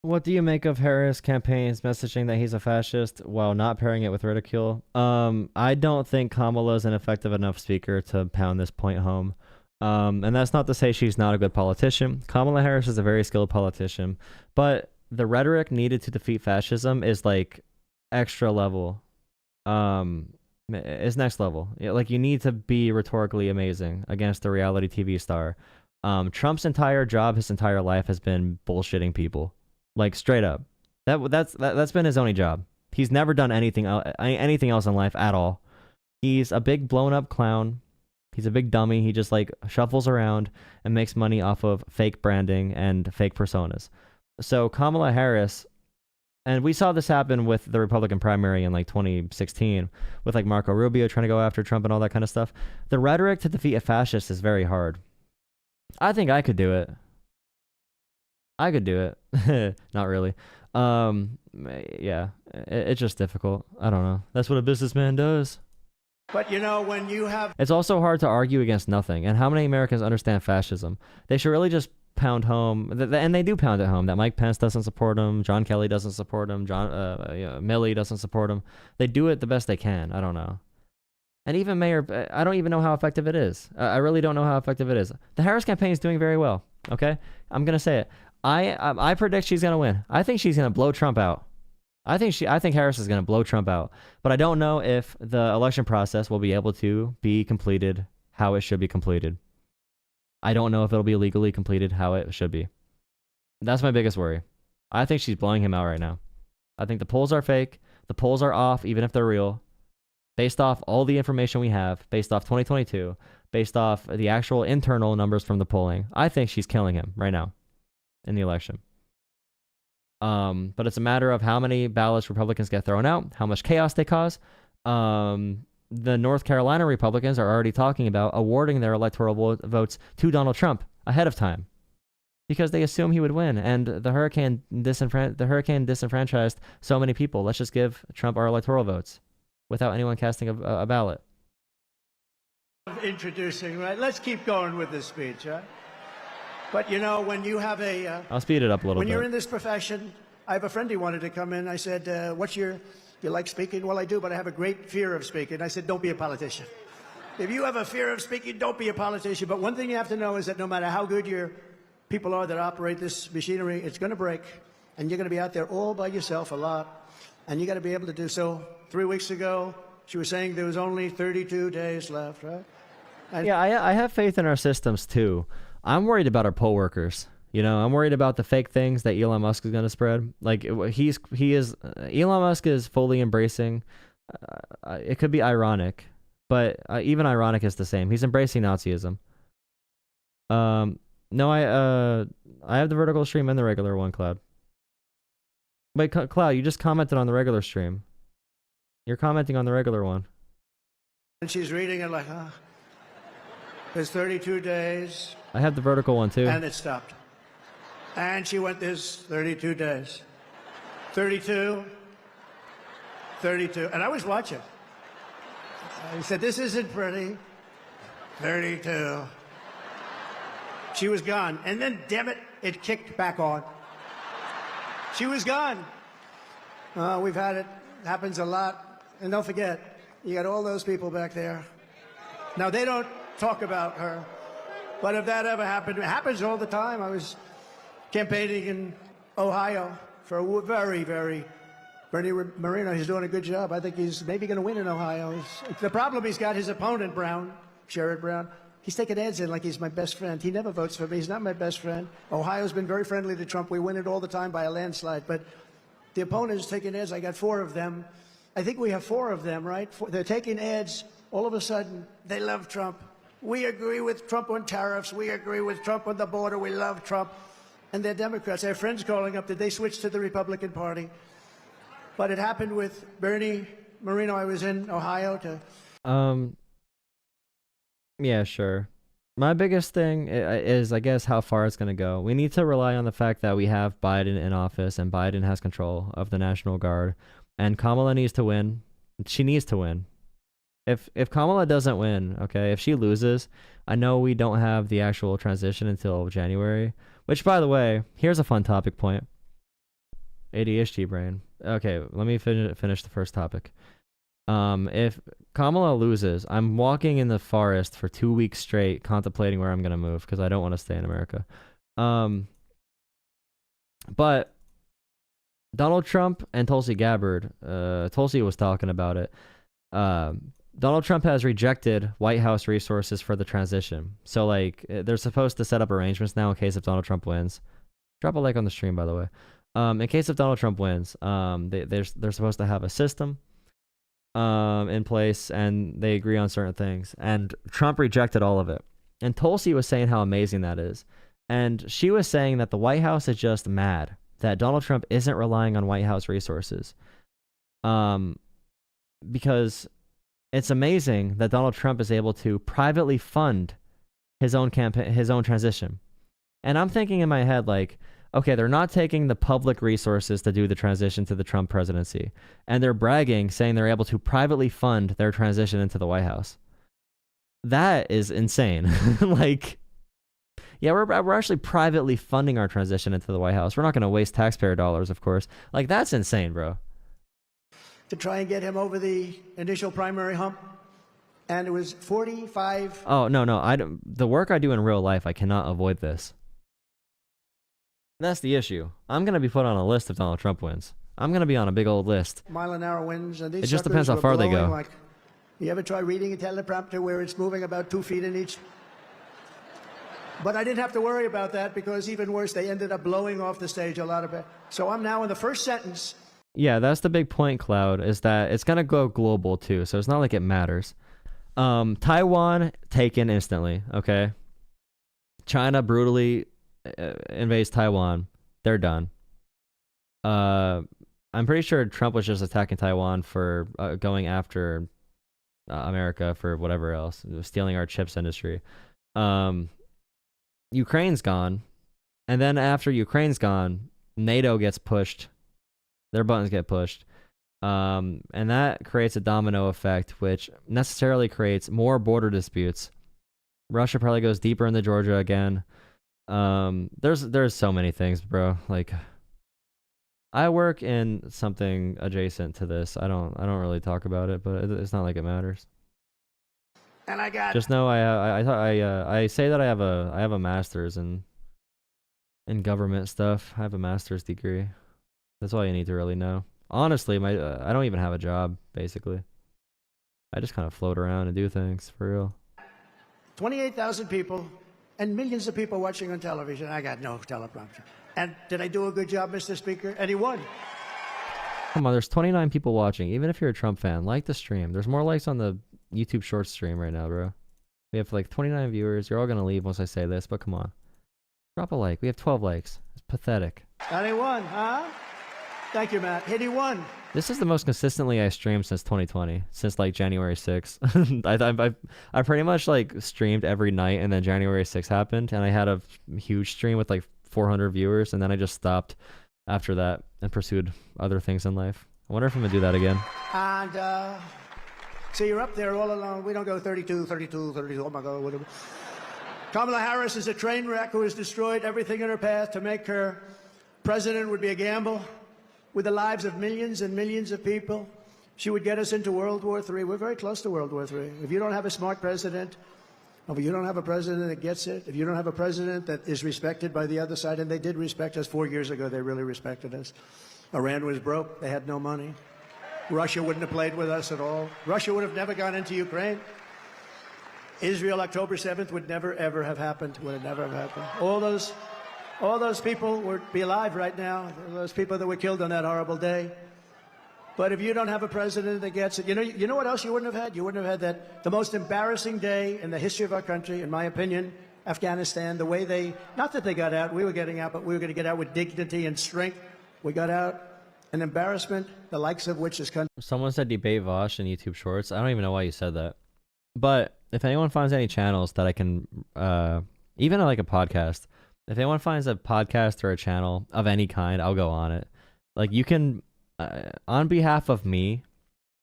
What do you make of Harris' campaign's messaging that he's a fascist while not pairing it with ridicule? I don't think Kamala is an effective enough speaker to pound this point home. And that's not to say she's not a good politician. Kamala Harris is a very skilled politician, but the rhetoric needed to defeat fascism is like extra level. It's next level. Like, you need to be rhetorically amazing against a reality TV star. Trump's entire job, his entire life, has been bullshitting people. Like, straight up. That's been his only job. He's never done anything else in life at all. He's a big blown up clown. He's a big dummy. He just like shuffles around and makes money off of fake branding and fake personas. So Kamala Harris, and we saw this happen with the Republican primary in like 2016 with like Marco Rubio trying to go after Trump and all that kind of stuff. The rhetoric to defeat a fascist is very hard. I think I could do it. I could do it. Not really. Yeah, it's just difficult. I don't know. That's what a businessman does. But when you have... It's also hard to argue against nothing. And how many Americans understand fascism? They should really just pound home, and they do pound it home, that Mike Pence doesn't support him, John Kelly doesn't support him, Milley doesn't support him. They do it the best they can. I don't know. And even Mayor, I don't even know how effective it is. I really don't know how effective it is. The Harris campaign is doing very well. Okay? I'm going to say it. I predict she's going to win. I think she's going to blow Trump out. I think Harris is going to blow Trump out. But I don't know if the election process will be able to be completed how it should be completed. I don't know if it'll be legally completed how it should be. That's my biggest worry. I think she's blowing him out right now. I think the polls are fake. The polls are off, even if they're real. Based off all the information we have, based off 2022, based off the actual internal numbers from the polling, I think she's killing him right now in the election. But it's a matter of how many ballots Republicans get thrown out, how much chaos they cause. The North Carolina Republicans are already talking about awarding their electoral votes to Donald Trump ahead of time because they assume he would win. And the hurricane disenfranchised so many people. Let's just give Trump our electoral votes without anyone casting a ballot. Introducing, right? Let's keep going with this speech, right? But you know, when you have a... I'll speed it up a little when bit. you're in this profession, I have a friend who wanted to come in. I said, do you like speaking? Well, I do, but I have a great fear of speaking. I said, don't be a politician. If you have a fear of speaking, don't be a politician. But one thing you have to know is that no matter how good your people are that operate this machinery, it's going to break. And you're going to be out there all by yourself a lot. And you got to be able to do so. 3 weeks ago, she was saying there was only 32 days left, right? And yeah, I have faith in our systems too. I'm worried about our poll workers. You know, I'm worried about the fake things that Elon Musk is going to spread. Like Elon Musk is fully embracing. It could be ironic, but even ironic is the same. He's embracing Nazism. No, I have the vertical stream and the regular one, Cloud. Wait, Cloud, you just commented on the regular stream. You're commenting on the regular one. And she's reading it like, there's 32 days. I have the vertical one too. And it stopped. And she went, there's 32 days. 32. 32. And I was watching. I said, this isn't pretty. 32. She was gone. And then, damn it, it kicked back on. She was gone. We've had it. Happens a lot. And don't forget, you got all those people back there. Now, they don't talk about her. But if that ever happened, it happens all the time. I was campaigning in Ohio for a very, very... Bernie Moreno, he's doing a good job. I think he's maybe going to win in Ohio. The problem he's got, his opponent, Brown, Sherrod Brown, he's taking ads in like he's my best friend. He never votes for me. He's not my best friend. Ohio's been very friendly to Trump. We win it all the time by a landslide. But the opponent is taking ads. I got 4 of them. I think we have 4 of them, right? They're taking ads. All of a sudden, they love Trump. We agree with Trump on tariffs. We agree with Trump on the border. We love Trump. And they're Democrats. I have friends calling up that they switched to the Republican Party. But it happened with Bernie Moreno. I was in Ohio to... Yeah, sure. My biggest thing is, I guess, how far it's going to go. We need to rely on the fact that we have Biden in office and Biden has control of the National Guard. And Kamala needs to win. She needs to win. If Kamala doesn't win, okay, if she loses, I know we don't have the actual transition until January. Which, by the way, here's a fun topic point. ADHD brain. Okay, let me finish the first topic. If Kamala loses, I'm walking in the forest for 2 weeks straight contemplating where I'm going to move because I don't want to stay in America. But Donald Trump and Tulsi Gabbard, Tulsi was talking about it. Donald Trump has rejected White House resources for the transition. So, like, they're supposed to set up arrangements now in case if Donald Trump wins. Drop a like on the stream, by the way. In case if Donald Trump wins, they're supposed to have a system in place, and they agree on certain things. And Trump rejected all of it. And Tulsi was saying how amazing that is. And she was saying that the White House is just mad that Donald Trump isn't relying on White House resources. Because it's amazing that Donald Trump is able to privately fund his own campaign, his own transition. And I'm thinking in my head, like, okay, they're not taking the public resources to do the transition to the Trump presidency. And they're bragging, saying they're able to privately fund their transition into the White House. That is insane. Like, yeah, we're actually privately funding our transition into the White House. We're not going to waste taxpayer dollars, of course. Like, that's insane, bro. To try and get him over the initial primary hump. And it was 45. Oh, no. The work I do in real life, I cannot avoid this. That's the issue. I'm going to be put on a list if Donald Trump wins. I'm going to be on a big old list. Mile-an-hour winds. And these it just depends how far they go. Like, you ever try reading a teleprompter where it's moving about 2 feet in each? But I didn't have to worry about that because even worse, they ended up blowing off the stage a lot of it. So I'm now in the first sentence. Yeah, that's the big point, Cloud, is that it's going to go global too. So it's not like it matters. Taiwan taken instantly, okay? China brutally invades Taiwan. They're done. I'm pretty sure Trump was just attacking Taiwan for going after America for whatever else, stealing our chips industry. Ukraine's gone. And then after Ukraine's gone, NATO gets pushed. Their buttons get pushed. And that creates a domino effect, which necessarily creates more border disputes. Russia probably goes deeper into Georgia again. There's so many things, bro. Like, I work in something adjacent to this. I don't really talk about it, but it's not like it matters. And I got Just know I say that I have a master's in government stuff. I have a master's degree. That's all you need to really know. Honestly, I don't even have a job, basically. I just kind of float around and do things, for real. 28,000 people and millions of people watching on television. I got no teleprompter. And did I do a good job, Mr. Speaker? And he won. Come on, there's 29 people watching. Even if you're a Trump fan, like the stream. There's more likes on the YouTube Shorts stream right now, bro. We have like 29 viewers. You're all going to leave once I say this, but come on. Drop a like. We have 12 likes. It's pathetic. And he won, huh? Thank you, Matt. And he won. This is the most consistently I streamed since 2020, since like January 6th. I pretty much like streamed every night, and then January 6th happened, and I had a huge stream with like 400 viewers, and then I just stopped after that and pursued other things in life. I wonder if I'm gonna do that again. And so you're up there all alone. We don't go 32, 32, 32. Oh my God, whatever. Kamala Harris is a train wreck who has destroyed everything in her path. To make her president would be a gamble with the lives of millions and millions of people. She would get us into World War III. We're very close to World War III. If you don't have a smart president, if you don't have a president that gets it, if you don't have a president that is respected by the other side, and they did respect us 4 years ago, they really respected us. Iran was broke. They had no money. Russia wouldn't have played with us at all. Russia would have never gone into Ukraine. Israel, October 7th, would never, ever have happened. Would have never have happened. All those people would be alive right now. Those people that were killed on that horrible day. But if you don't have a president that gets it, you know what else you wouldn't have had? You wouldn't have had the most embarrassing day in the history of our country, in my opinion, Afghanistan. The way they, not that they got out, we were getting out, but we were going to get out with dignity and strength. We got out. An embarrassment, the likes of which this country. Someone said debate Vaush in YouTube Shorts. I don't even know why you said that. But if anyone finds any channels that I can, even like a podcast, if anyone finds a podcast or a channel of any kind, I'll go on it. Like, you can, on behalf of me,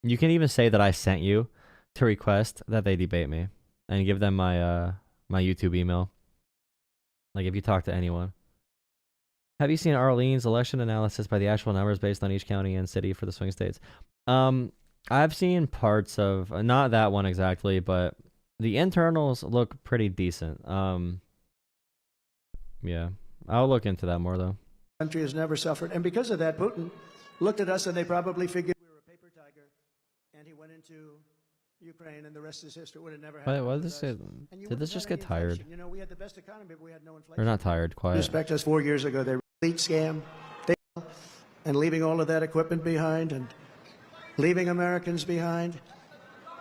you can even say that I sent you to request that they debate me and give them my my YouTube email. Like, if you talk to anyone. Have you seen Arlene's election analysis by the actual numbers based on each county and city for the swing states? I've seen parts of, not that one exactly, but the internals look pretty decent. Yeah, I'll look into that more though. Country has never suffered, and because of that, Putin looked at us and they probably figured we were a paper tiger, and he went into Ukraine, and the rest is history. Would have never happened. Why did this say? Did this just get tired? You know, we had the best economy, but we had no inflation. They're not tired. Quiet. Respect us 4 years ago. They elite scam, and leaving all of that equipment behind, and leaving Americans behind,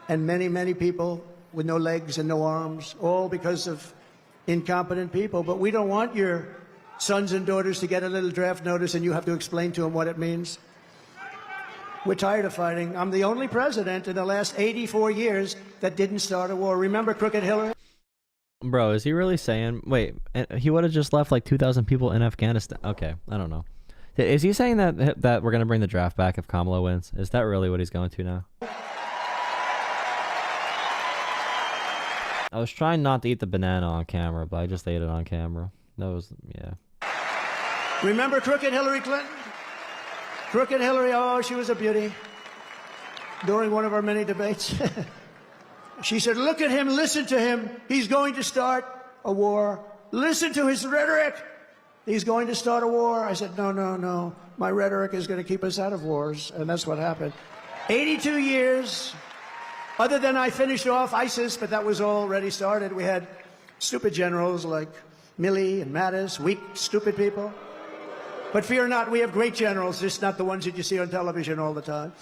and many, many people with no legs and no arms, all because of incompetent people. But we don't want your sons and daughters to get a little draft notice and you have to explain to them what it means. We're tired of fighting. I'm the only president in the last 84 years that didn't start a war. Remember Crooked Hillary? Bro, is he really saying... Wait, he would have just left like 2,000 people in Afghanistan. Okay, I don't know. Is he saying that we're going to bring the draft back if Kamala wins? Is that really what he's going to now? I was trying not to eat the banana on camera, but I just ate it on camera. That was... yeah. Remember Crooked Hillary Clinton? Crooked Hillary, oh, she was a beauty. During one of our many debates, she said, look at him, listen to him. He's going to start a war. Listen to his rhetoric. He's going to start a war. I said, no, no, no. My rhetoric is going to keep us out of wars. And that's what happened. 82 years, other than I finished off ISIS, but that was already started. We had stupid generals like Milley and Mattis, weak, stupid people. But fear not, we have great generals, just not the ones that you see on television all the time.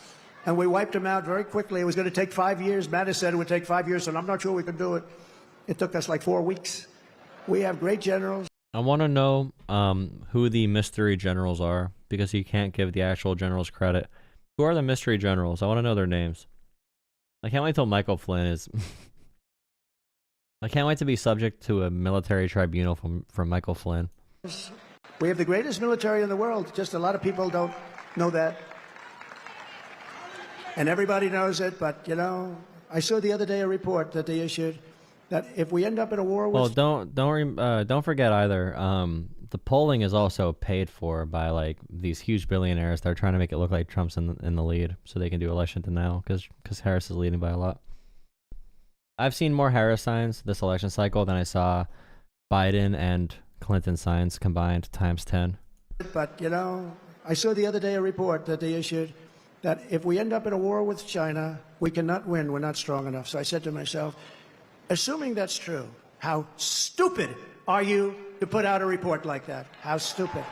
And we wiped them out very quickly. It was going to take 5 years. Mattis said it would take 5 years, and I'm not sure we could do it. It took us like 4 weeks. We have great generals. I want to know who the mystery generals are, because you can't give the actual generals credit. Who are the mystery generals? I want to know their names. I can't wait till Michael Flynn is... I can't wait to be subject to a military tribunal from Michael Flynn. We have the greatest military in the world. Just a lot of people don't know that. And everybody knows it, but, you know, I saw the other day a report that they issued that if we end up in a war with... Well, don't forget either, the polling is also paid for by, like, these huge billionaires. They're trying to make it look like Trump's in the lead so they can do election denial because Harris is leading by a lot. I've seen more Harris signs this election cycle than I saw Biden and Clinton signs combined times 10. But, you know, I saw the other day a report that they issued that if we end up in a war with China, we cannot win. We're not strong enough. So I said to myself, assuming that's true, how stupid are you to put out a report like that? How stupid.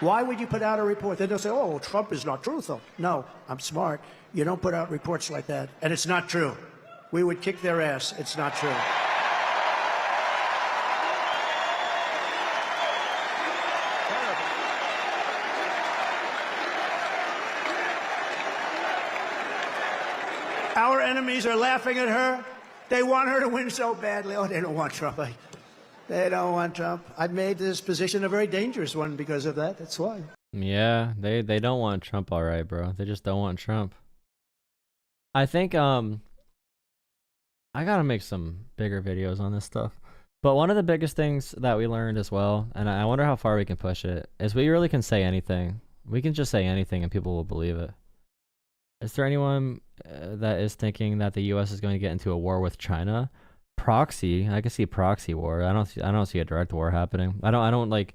Why would you put out a report? Then they'll say, oh, Trump is not truthful. No, I'm smart. You don't put out reports like that. And it's not true. We would kick their ass. It's not true. Our enemies are laughing at her. They want her to win so badly. Oh, they don't want Trump. They don't want Trump. I've made this position a very dangerous one because of that. That's why. Yeah, they don't want Trump, all right, bro. They just don't want Trump. I think I gotta make some bigger videos on this stuff. But one of the biggest things that we learned as well, and I wonder how far we can push it, is we really can say anything. We can just say anything and people will believe it. Is there anyone that is thinking that the U.S. is going to get into a war with China? Proxy, I can see proxy war. I don't see a direct war happening. I don't like.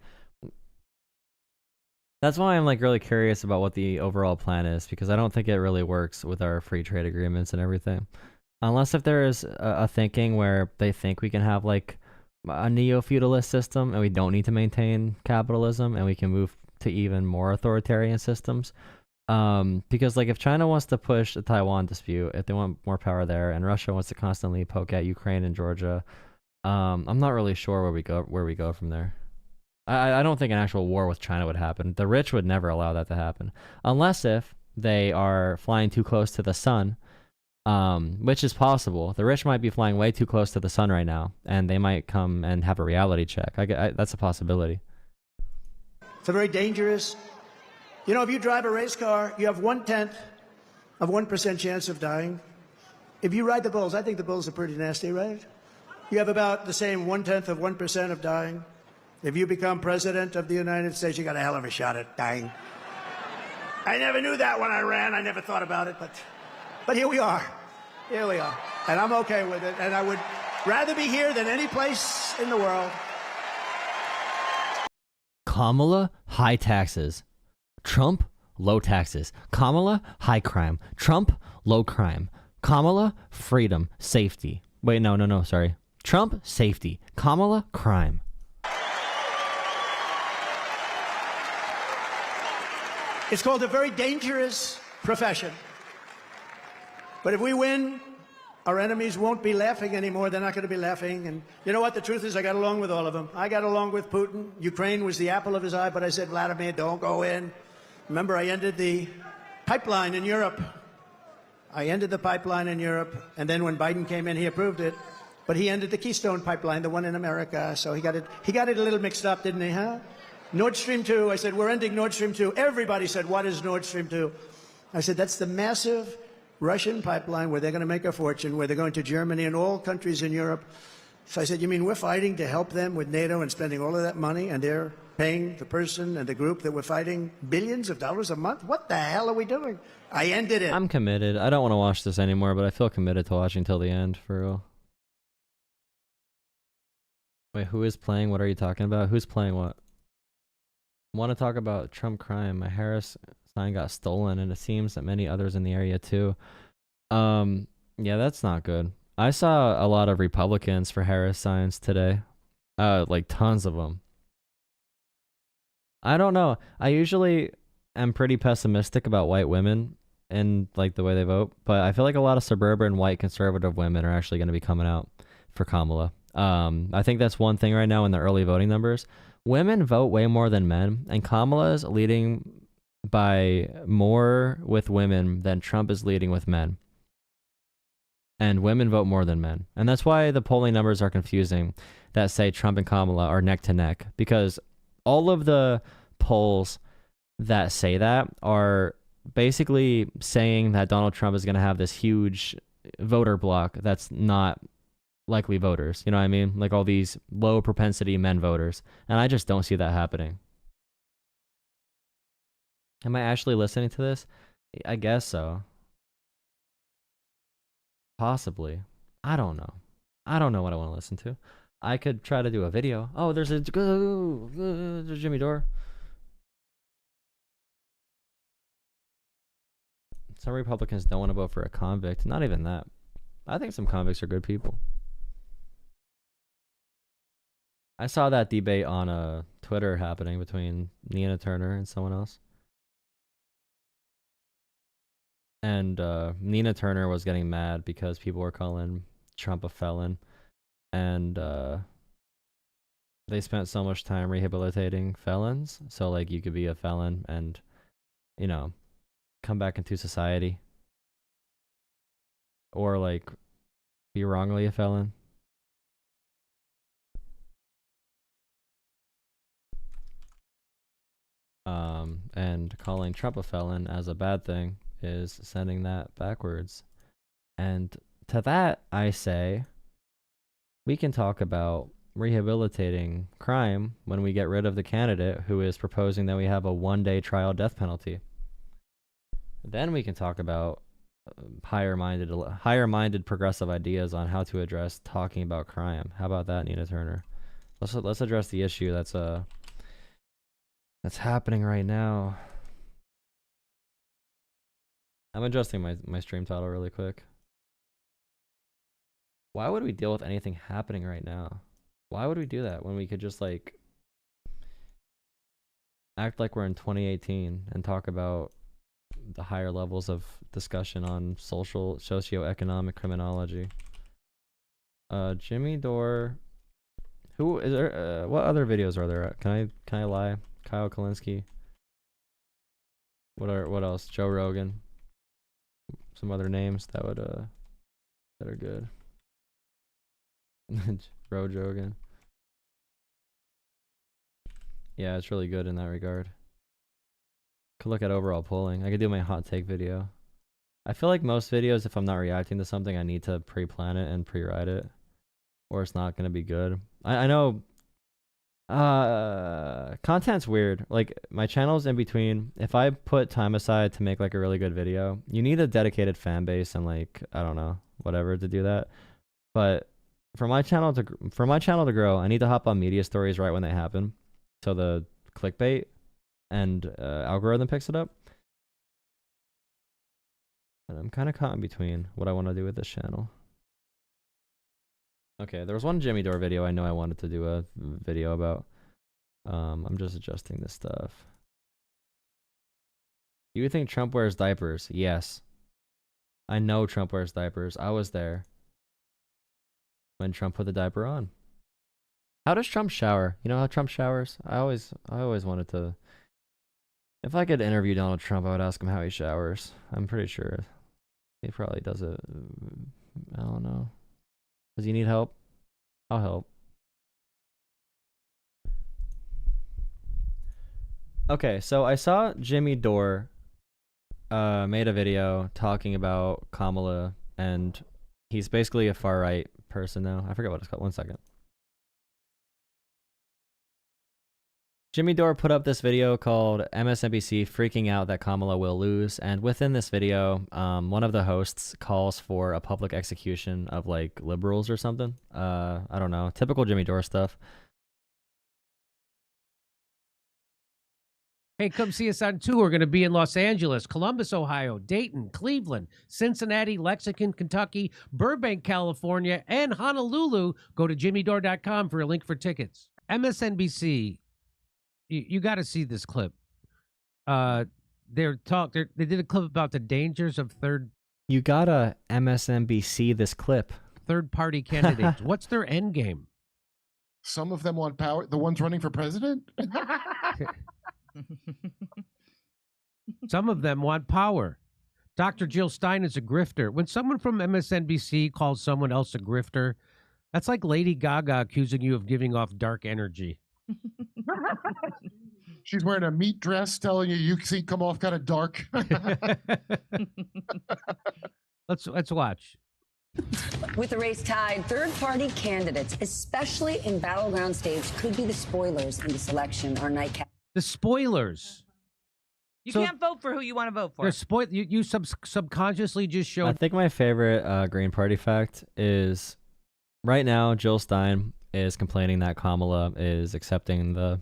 That's why I'm like really curious about what the overall plan is, because I don't think it really works with our free trade agreements and everything. Unless if there is a thinking where they think we can have like a neo-feudalist system and we don't need to maintain capitalism and we can move to even more authoritarian systems. Because like if China wants to push the Taiwan dispute, if they want more power there, and Russia wants to constantly poke at Ukraine and Georgia, I'm not really sure where we go from there. I don't think an actual war with China would happen. The rich would never allow that to happen, unless if they are flying too close to the sun, which is possible. The rich might be flying way too close to the sun right now, and they might come and have a reality check. That's a possibility. It's a very dangerous. You know, if you drive a race car, you have 1/10 of 1% chance of dying. If you ride the bulls, I think the bulls are pretty nasty, right? You have about the same 1/10 of 1% of dying. If you become president of the United States, you got a hell of a shot at dying. I never knew that when I ran. I never thought about it, but here we are. Here we are. And I'm okay with it. And I would rather be here than any place in the world. Kamala, high taxes. Trump, low taxes. Kamala, high crime. Trump, low crime. Kamala, freedom, safety. Wait, no, sorry. Trump, safety. Kamala, crime. It's called a very dangerous profession. But if we win, our enemies won't be laughing anymore. They're not going to be laughing. And you know what? The truth is I got along with all of them. I got along with Putin. Ukraine was the apple of his eye, but I said, Vladimir, don't go in. Remember, I ended the pipeline in Europe. And then when Biden came in, he approved it. But he ended the Keystone pipeline, the one in America. So he got it a little mixed up, didn't he, huh? Nord Stream 2, I said, we're ending Nord Stream 2. Everybody said, what is Nord Stream 2? I said, that's the massive Russian pipeline where they're going to make a fortune, where they're going to Germany and all countries in Europe. So I said, you mean we're fighting to help them with NATO and spending all of that money, and they're paying the person and the group that we're fighting billions of dollars a month? What the hell are we doing? I ended it. I'm committed. I don't want to watch this anymore, but I feel committed to watching till the end, for real. Wait, who is playing? What are you talking about? Who's playing what? I want to talk about Trump crime. My Harris sign got stolen, and it seems that many others in the area too. Yeah, that's not good. I saw a lot of Republicans for Harris signs today. Like tons of them. I don't know. I usually am pretty pessimistic about white women and like the way they vote, but I feel like a lot of suburban white conservative women are actually going to be coming out for Kamala. I think that's one thing right now in the early voting numbers. Women vote way more than men, and Kamala is leading by more with women than Trump is leading with men. And women vote more than men. And that's why the polling numbers are confusing that say Trump and Kamala are neck to neck, because all of the polls that say that are basically saying that Donald Trump is going to have this huge voter block that's not likely voters. You know what I mean? Like all these low propensity men voters. And I just don't see that happening. Am I actually listening to this? I guess so. Possibly. I don't know. I don't know what I want to listen to. I could try to do a video. Oh, there's Jimmy Dore. Some Republicans don't want to vote for a convict. Not even that. I think some convicts are good people. I saw that debate on Twitter happening between Nina Turner and someone else. And Nina Turner was getting mad because people were calling Trump a felon. And they spent so much time rehabilitating felons. So, like, you could be a felon and, you know, come back into society. Or, like, be wrongly a felon. And calling Trump a felon as a bad thing is sending that backwards. And to that, I say, we can talk about rehabilitating crime when we get rid of the candidate who is proposing that we have a one-day trial death penalty. Then we can talk about higher-minded progressive ideas on how to address talking about crime. How about that, Nina Turner? Let's address the issue that's happening right now. I'm adjusting my stream title really quick. Why would we deal with anything happening right now? Why would we do that when we could just, like, act like we're in 2018 and talk about the higher levels of discussion on socioeconomic criminology? Jimmy Dore. Who is there? What other videos are there? Can I lie? Kyle Kulinski. What else? Joe Rogan. Some other names that are good. Joe Rogan. Yeah, it's really good in that regard. Could look at overall polling. I could do my hot take video. I feel like most videos, if I'm not reacting to something, I need to pre-plan it and pre-write it, or it's not gonna be good. I know. Content's weird. Like, my channel's in between. If I put time aside to make, like, a really good video, you need a dedicated fan base and, like, I don't know, whatever to do that. But for my channel to grow, I need to hop on media stories right when they happen, so the clickbait and algorithm picks it up. And I'm kind of caught in between what I want to do with this channel. Okay, there was one Jimmy Dore video I know I wanted to do a video about. I'm just adjusting this stuff. Do you think Trump wears diapers? Yes. I know Trump wears diapers. I was there when Trump put the diaper on. How does Trump shower? You know how Trump showers? I always wanted to. If I could interview Donald Trump, I would ask him how he showers. I'm pretty sure he probably does it. I don't know. Does he need help? I'll help. Okay, so I saw Jimmy Dore made a video talking about Kamala, and he's basically a far-right person now. I forget what it's called. 1 second. Jimmy Dore put up this video called MSNBC freaking out that Kamala will lose, and within this video, one of the hosts calls for a public execution of, like, liberals or something. I don't know. Typical Jimmy Dore stuff. Hey, come see us on tour. We're going to be in Los Angeles, Columbus, Ohio, Dayton, Cleveland, Cincinnati, Lexington, Kentucky, Burbank, California, and Honolulu. Go to jimmydore.com for a link for tickets. MSNBC. You got to see this clip. They did a clip about the dangers of You gotta MSNBC this clip. Third-party candidates. What's their end game? Some of them want power. The ones running for president? Some of them want power. Dr. Jill Stein is a grifter. When someone from MSNBC calls someone else a grifter, that's like Lady Gaga accusing you of giving off dark energy. She's wearing a meat dress, telling you see come off kind of dark. Let's watch. With the race tied, third-party candidates, especially in battleground states, could be the spoilers in this election. Our nightcap. The spoilers. You So- can't vote for who you want to vote for. They're you subconsciously just I showed. think my favorite Green Party fact is right now Jill Stein is complaining that Kamala is accepting the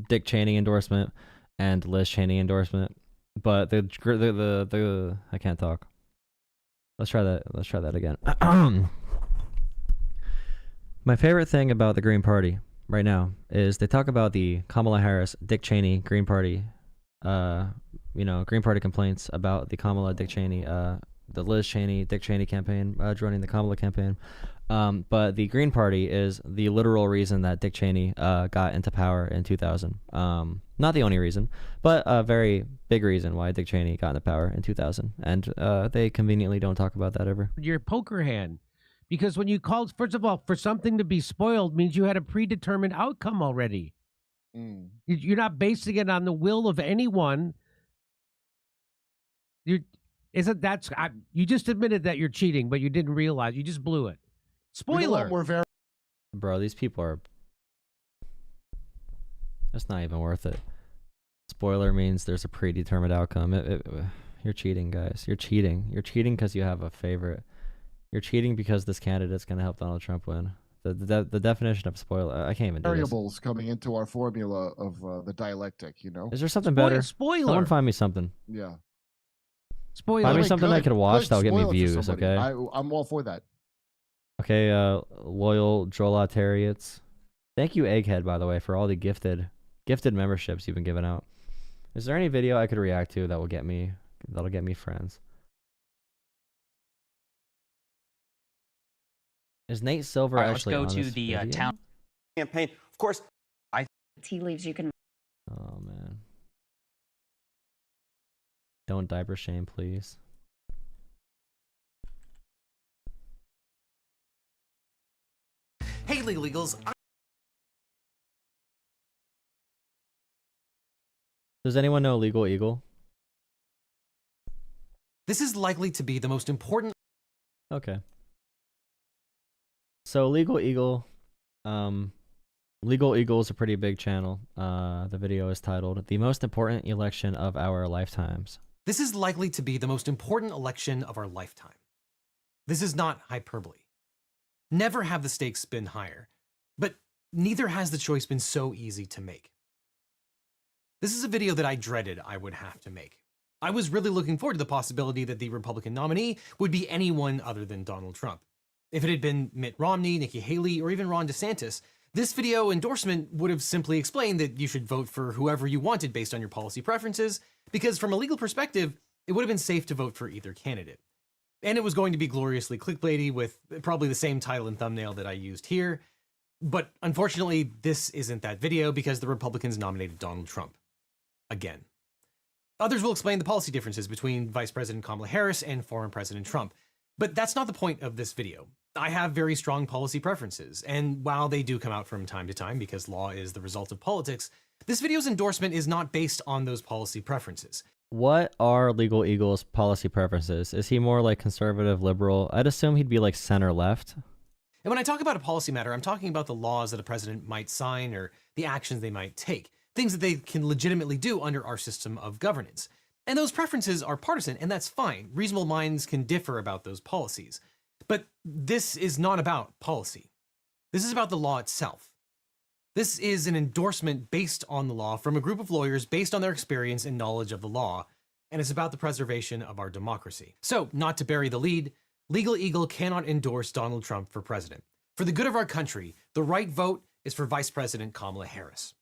Dick Cheney endorsement and Liz Cheney endorsement, but the I can't talk. Let's try that again. My favorite thing about the Green Party right now is they talk about the Kamala Harris, Dick Cheney Green Party, Green Party complaints about the Kamala, Dick Cheney, the Liz Cheney, Dick Cheney campaign, joining the Kamala campaign. But the Green Party is the literal reason that Dick Cheney got into power in 2000. Not the only reason, but a very big reason why Dick Cheney got into power in 2000. And they conveniently don't talk about that ever. Your poker hand. Because when you called, first of all, for something to be spoiled means you had a predetermined outcome already. You're not basing it on the will of anyone. You just admitted that you're cheating, but you didn't realize. You just blew it. Spoiler. Bro, these people are... It's not even worth it. Spoiler means there's a predetermined outcome. You're cheating, guys. You're cheating. You're cheating because you have a favorite. You're cheating because this candidate's going to help Donald Trump win. The definition of spoiler, I can't even do this. Variables coming into our formula of the dialectic, you know? Is there something better? Spoiler. Someone find me something. Yeah. Spoiler. Find me something I could watch that'll get me spoil it for views, somebody. okay? I'm all for that. Okay, loyal Jolah. Thank you, Egghead, by the way, for all the gifted memberships you've been giving out. Is there any video I could react to that'll get me friends? Is Nate Silver actually on let's go to this the video? town campaign. Of course, Tea leaves you can. Oh man! Don't diaper shame, please. Hey, Legal Eagles. Does anyone know Legal Eagle? This is likely to be the most important. Okay. So Legal Eagle is a pretty big channel. The video is titled "The Most Important Election of Our Lifetimes." This is likely to be the most important election of our lifetime. This is not hyperbole. Never have the stakes been higher, but neither has the choice been so easy to make. This is a video that I dreaded I would have to make. I was really looking forward to the possibility that the Republican nominee would be anyone other than Donald Trump. If it had been Mitt Romney, Nikki Haley, or even Ron DeSantis, this video endorsement would have simply explained that you should vote for whoever you wanted based on your policy preferences, because from a legal perspective, it would have been safe to vote for either candidate. And it was going to be gloriously clickbaity with probably the same title and thumbnail that I used here. But unfortunately, this isn't that video because the Republicans nominated Donald Trump. Again. Others will explain the policy differences between Vice President Kamala Harris and former President Trump. But that's not the point of this video. I have very strong policy preferences, and while they do come out from time to time because law is the result of politics, this video's endorsement is not based on those policy preferences. What are Legal Eagle's policy preferences? Is he more like conservative, liberal? I'd assume he'd be like center left. And when I talk about a policy matter, I'm talking about the laws that a president might sign or the actions they might take, things that they can legitimately do under our system of governance. And those preferences are partisan, and that's fine. Reasonable minds can differ about those policies. But this is not about policy. This is about the law itself. This is an endorsement based on the law from a group of lawyers based on their experience and knowledge of the law, and it's about the preservation of our democracy. So, not to bury the lead, Legal Eagle cannot endorse Donald Trump for president. For the good of our country, the right vote is for Vice President Kamala Harris.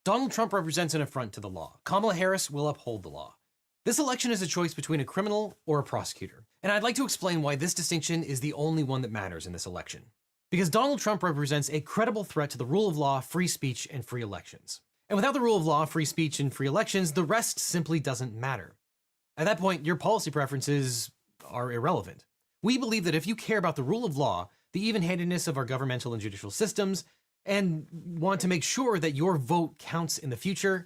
Donald Trump represents an affront to the law. Kamala Harris will uphold the law. This election is a choice between a criminal or a prosecutor, and I'd like to explain why this distinction is the only one that matters in this election. Because Donald Trump represents a credible threat to the rule of law, free speech, and free elections. And without the rule of law, free speech, and free elections, the rest simply doesn't matter. At that point, your policy preferences are irrelevant. We believe that if you care about the rule of law, the even-handedness of our governmental and judicial systems, and want to make sure that your vote counts in the future,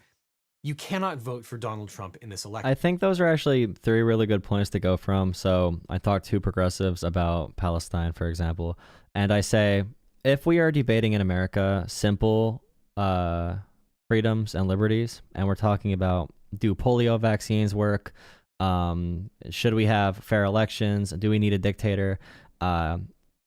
you cannot vote for Donald Trump in this election. I think those are actually 3 really good points to go from. So I talked to progressives about Palestine, for example, and I say, if we are debating in America simple freedoms and liberties, and we're talking about, do polio vaccines work? Should we have fair elections? Do we need a dictator?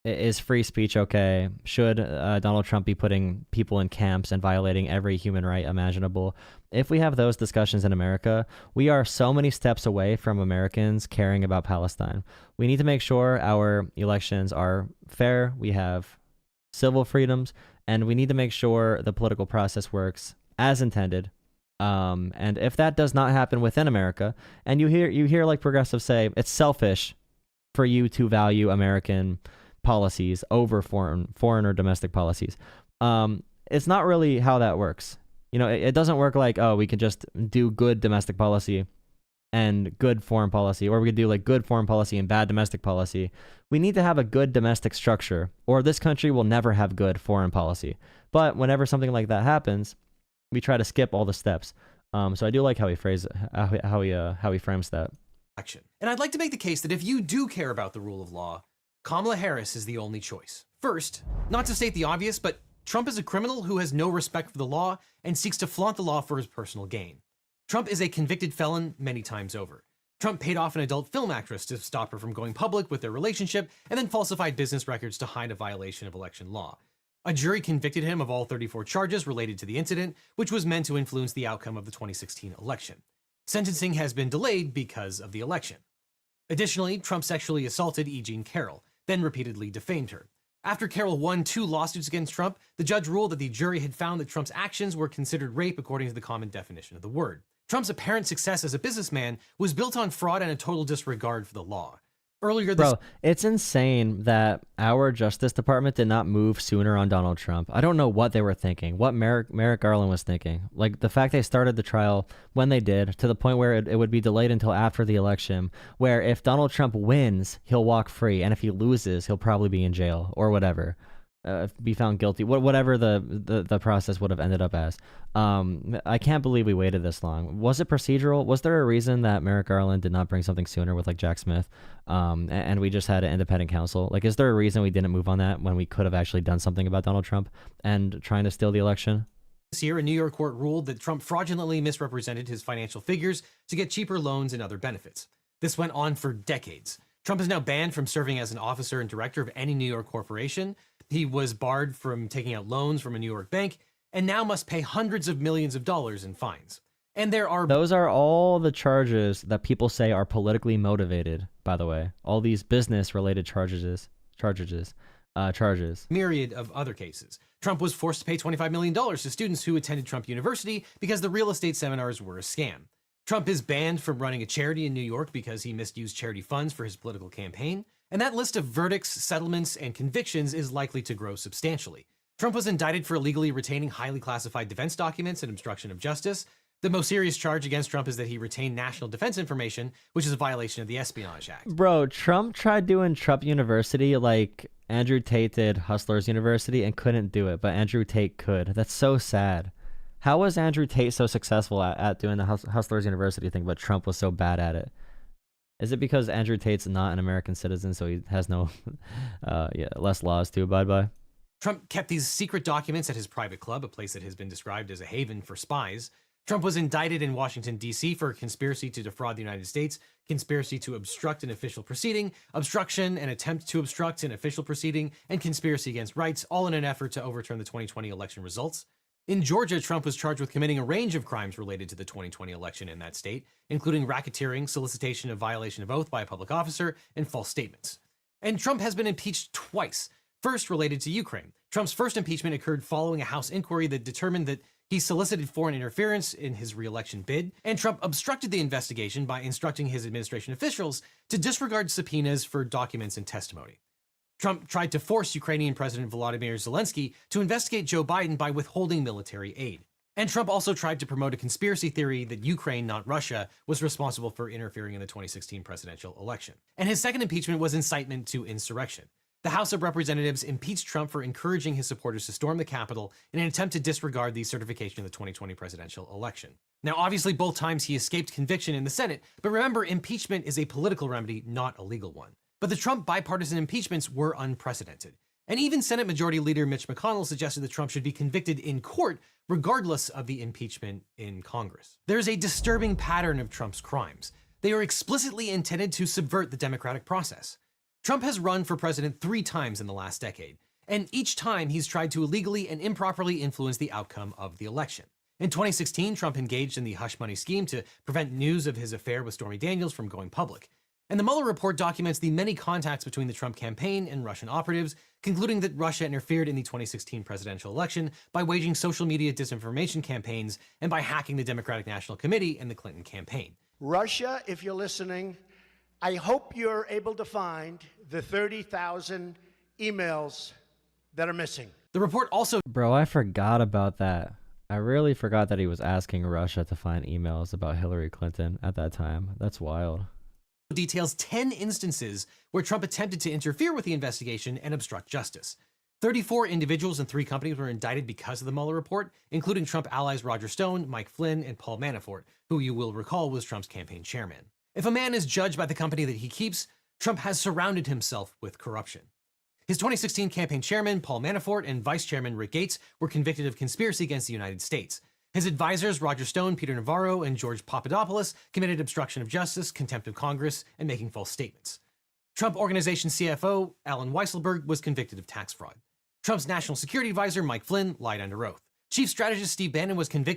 Is free speech okay? Should Donald Trump be putting people in camps and violating every human right imaginable? If we have those discussions in America, we are so many steps away from Americans caring about Palestine. We need to make sure our elections are fair, we have civil freedoms, and we need to make sure the political process works as intended. And if that does not happen within America, and you hear like progressives say, it's selfish for you to value American policies over foreign or domestic policies. It's not really how that works. You know, it doesn't work like, oh, we can just do good domestic policy and good foreign policy, or we could do like good foreign policy and bad domestic policy. We need to have a good domestic structure, or this country will never have good foreign policy. But whenever something like that happens, we try to skip all the steps. So I do like how he frames that. And I'd like to make the case that if you do care about the rule of law, Kamala Harris is the only choice. First, not to state the obvious, but Trump is a criminal who has no respect for the law and seeks to flaunt the law for his personal gain. Trump is a convicted felon many times over. Trump paid off an adult film actress to stop her from going public with their relationship and then falsified business records to hide a violation of election law. A jury convicted him of all 34 charges related to the incident, which was meant to influence the outcome of the 2016 election. Sentencing has been delayed because of the election. Additionally, Trump sexually assaulted E. Jean Carroll, then repeatedly defamed her. After Carroll won 2 lawsuits against Trump, the judge ruled that the jury had found that Trump's actions were considered rape according to the common definition of the word. Trump's apparent success as a businessman was built on fraud and a total disregard for the law. Earlier this— Bro, it's insane that our Justice Department did not move sooner on Donald Trump. I don't know what they were thinking, what Merrick Garland was thinking. Like, the fact they started the trial when they did, to the point where it would be delayed until after the election, where if Donald Trump wins, he'll walk free, and if he loses, he'll probably be in jail or whatever. Be found guilty, whatever the process would have ended up as. I can't believe we waited this long. Was it procedural? Was there a reason that Merrick Garland did not bring something sooner with like Jack Smith, and we just had an independent counsel? Like, is there a reason we didn't move on that when we could have actually done something about Donald Trump and trying to steal the election? This year, a New York court ruled that Trump fraudulently misrepresented his financial figures to get cheaper loans and other benefits. This went on for decades. Trump is now banned from serving as an officer and director of any New York corporation. He was barred from taking out loans from a New York bank, and now must pay hundreds of millions of dollars in fines. And those are all the charges that people say are politically motivated, by the way. All these business-related charges. Myriad of other cases. Trump was forced to pay $25 million to students who attended Trump University because the real estate seminars were a scam. Trump is banned from running a charity in New York because he misused charity funds for his political campaign. And that list of verdicts, settlements, and convictions is likely to grow substantially. Trump was indicted for illegally retaining highly classified defense documents and obstruction of justice. The most serious charge against Trump is that he retained national defense information, which is a violation of the Espionage Act. Bro, Trump tried doing Trump University like Andrew Tate did Hustlers University and couldn't do it, but Andrew Tate could. That's so sad. How was Andrew Tate so successful at doing the Hustlers University thing, but Trump was so bad at it? Is it because Andrew Tate's not an American citizen, so he has no less laws to abide by? Trump kept these secret documents at his private club, a place that has been described as a haven for spies. Trump was indicted in Washington, D.C. for conspiracy to defraud the United States, conspiracy to obstruct an official proceeding, obstruction and attempt to obstruct an official proceeding, and conspiracy against rights, all in an effort to overturn the 2020 election results. In Georgia, Trump was charged with committing a range of crimes related to the 2020 election in that state, including racketeering, solicitation of violation of oath by a public officer, and false statements. And Trump has been impeached twice. First, related to Ukraine. Trump's first impeachment occurred following a House inquiry that determined that he solicited foreign interference in his re-election bid, and Trump obstructed the investigation by instructing his administration officials to disregard subpoenas for documents and testimony. Trump tried to force Ukrainian President Volodymyr Zelensky to investigate Joe Biden by withholding military aid. And Trump also tried to promote a conspiracy theory that Ukraine, not Russia, was responsible for interfering in the 2016 presidential election. And his second impeachment was incitement to insurrection. The House of Representatives impeached Trump for encouraging his supporters to storm the Capitol in an attempt to disregard the certification of the 2020 presidential election. Now, obviously, both times he escaped conviction in the Senate, but remember, impeachment is a political remedy, not a legal one. But the Trump bipartisan impeachments were unprecedented. And even Senate Majority Leader Mitch McConnell suggested that Trump should be convicted in court, regardless of the impeachment in Congress. There's a disturbing pattern of Trump's crimes. They are explicitly intended to subvert the democratic process. Trump has run for president 3 times in the last decade, and each time he's tried to illegally and improperly influence the outcome of the election. In 2016, Trump engaged in the hush money scheme to prevent news of his affair with Stormy Daniels from going public. And the Mueller report documents the many contacts between the Trump campaign and Russian operatives, concluding that Russia interfered in the 2016 presidential election by waging social media disinformation campaigns and by hacking the Democratic National Committee and the Clinton campaign. Russia, if you're listening, I hope you're able to find the 30,000 emails that are missing. The report also... Bro, I forgot about that. I really forgot that he was asking Russia to find emails about Hillary Clinton at that time. That's wild. Details 10 instances where Trump attempted to interfere with the investigation and obstruct justice. 34 individuals and 3 companies were indicted because of the Mueller report, including Trump allies Roger Stone, Mike Flynn, and Paul Manafort, who you will recall was Trump's campaign chairman. If a man is judged by the company that he keeps, Trump has surrounded himself with corruption. His 2016 campaign chairman, Paul Manafort, and vice chairman Rick Gates were convicted of conspiracy against the United States. His advisors, Roger Stone, Peter Navarro, and George Papadopoulos, committed obstruction of justice, contempt of Congress, and making false statements. Trump Organization CFO, Alan Weisselberg, was convicted of tax fraud. Trump's national security advisor, Mike Flynn, lied under oath. Chief strategist Steve Bannon was convicted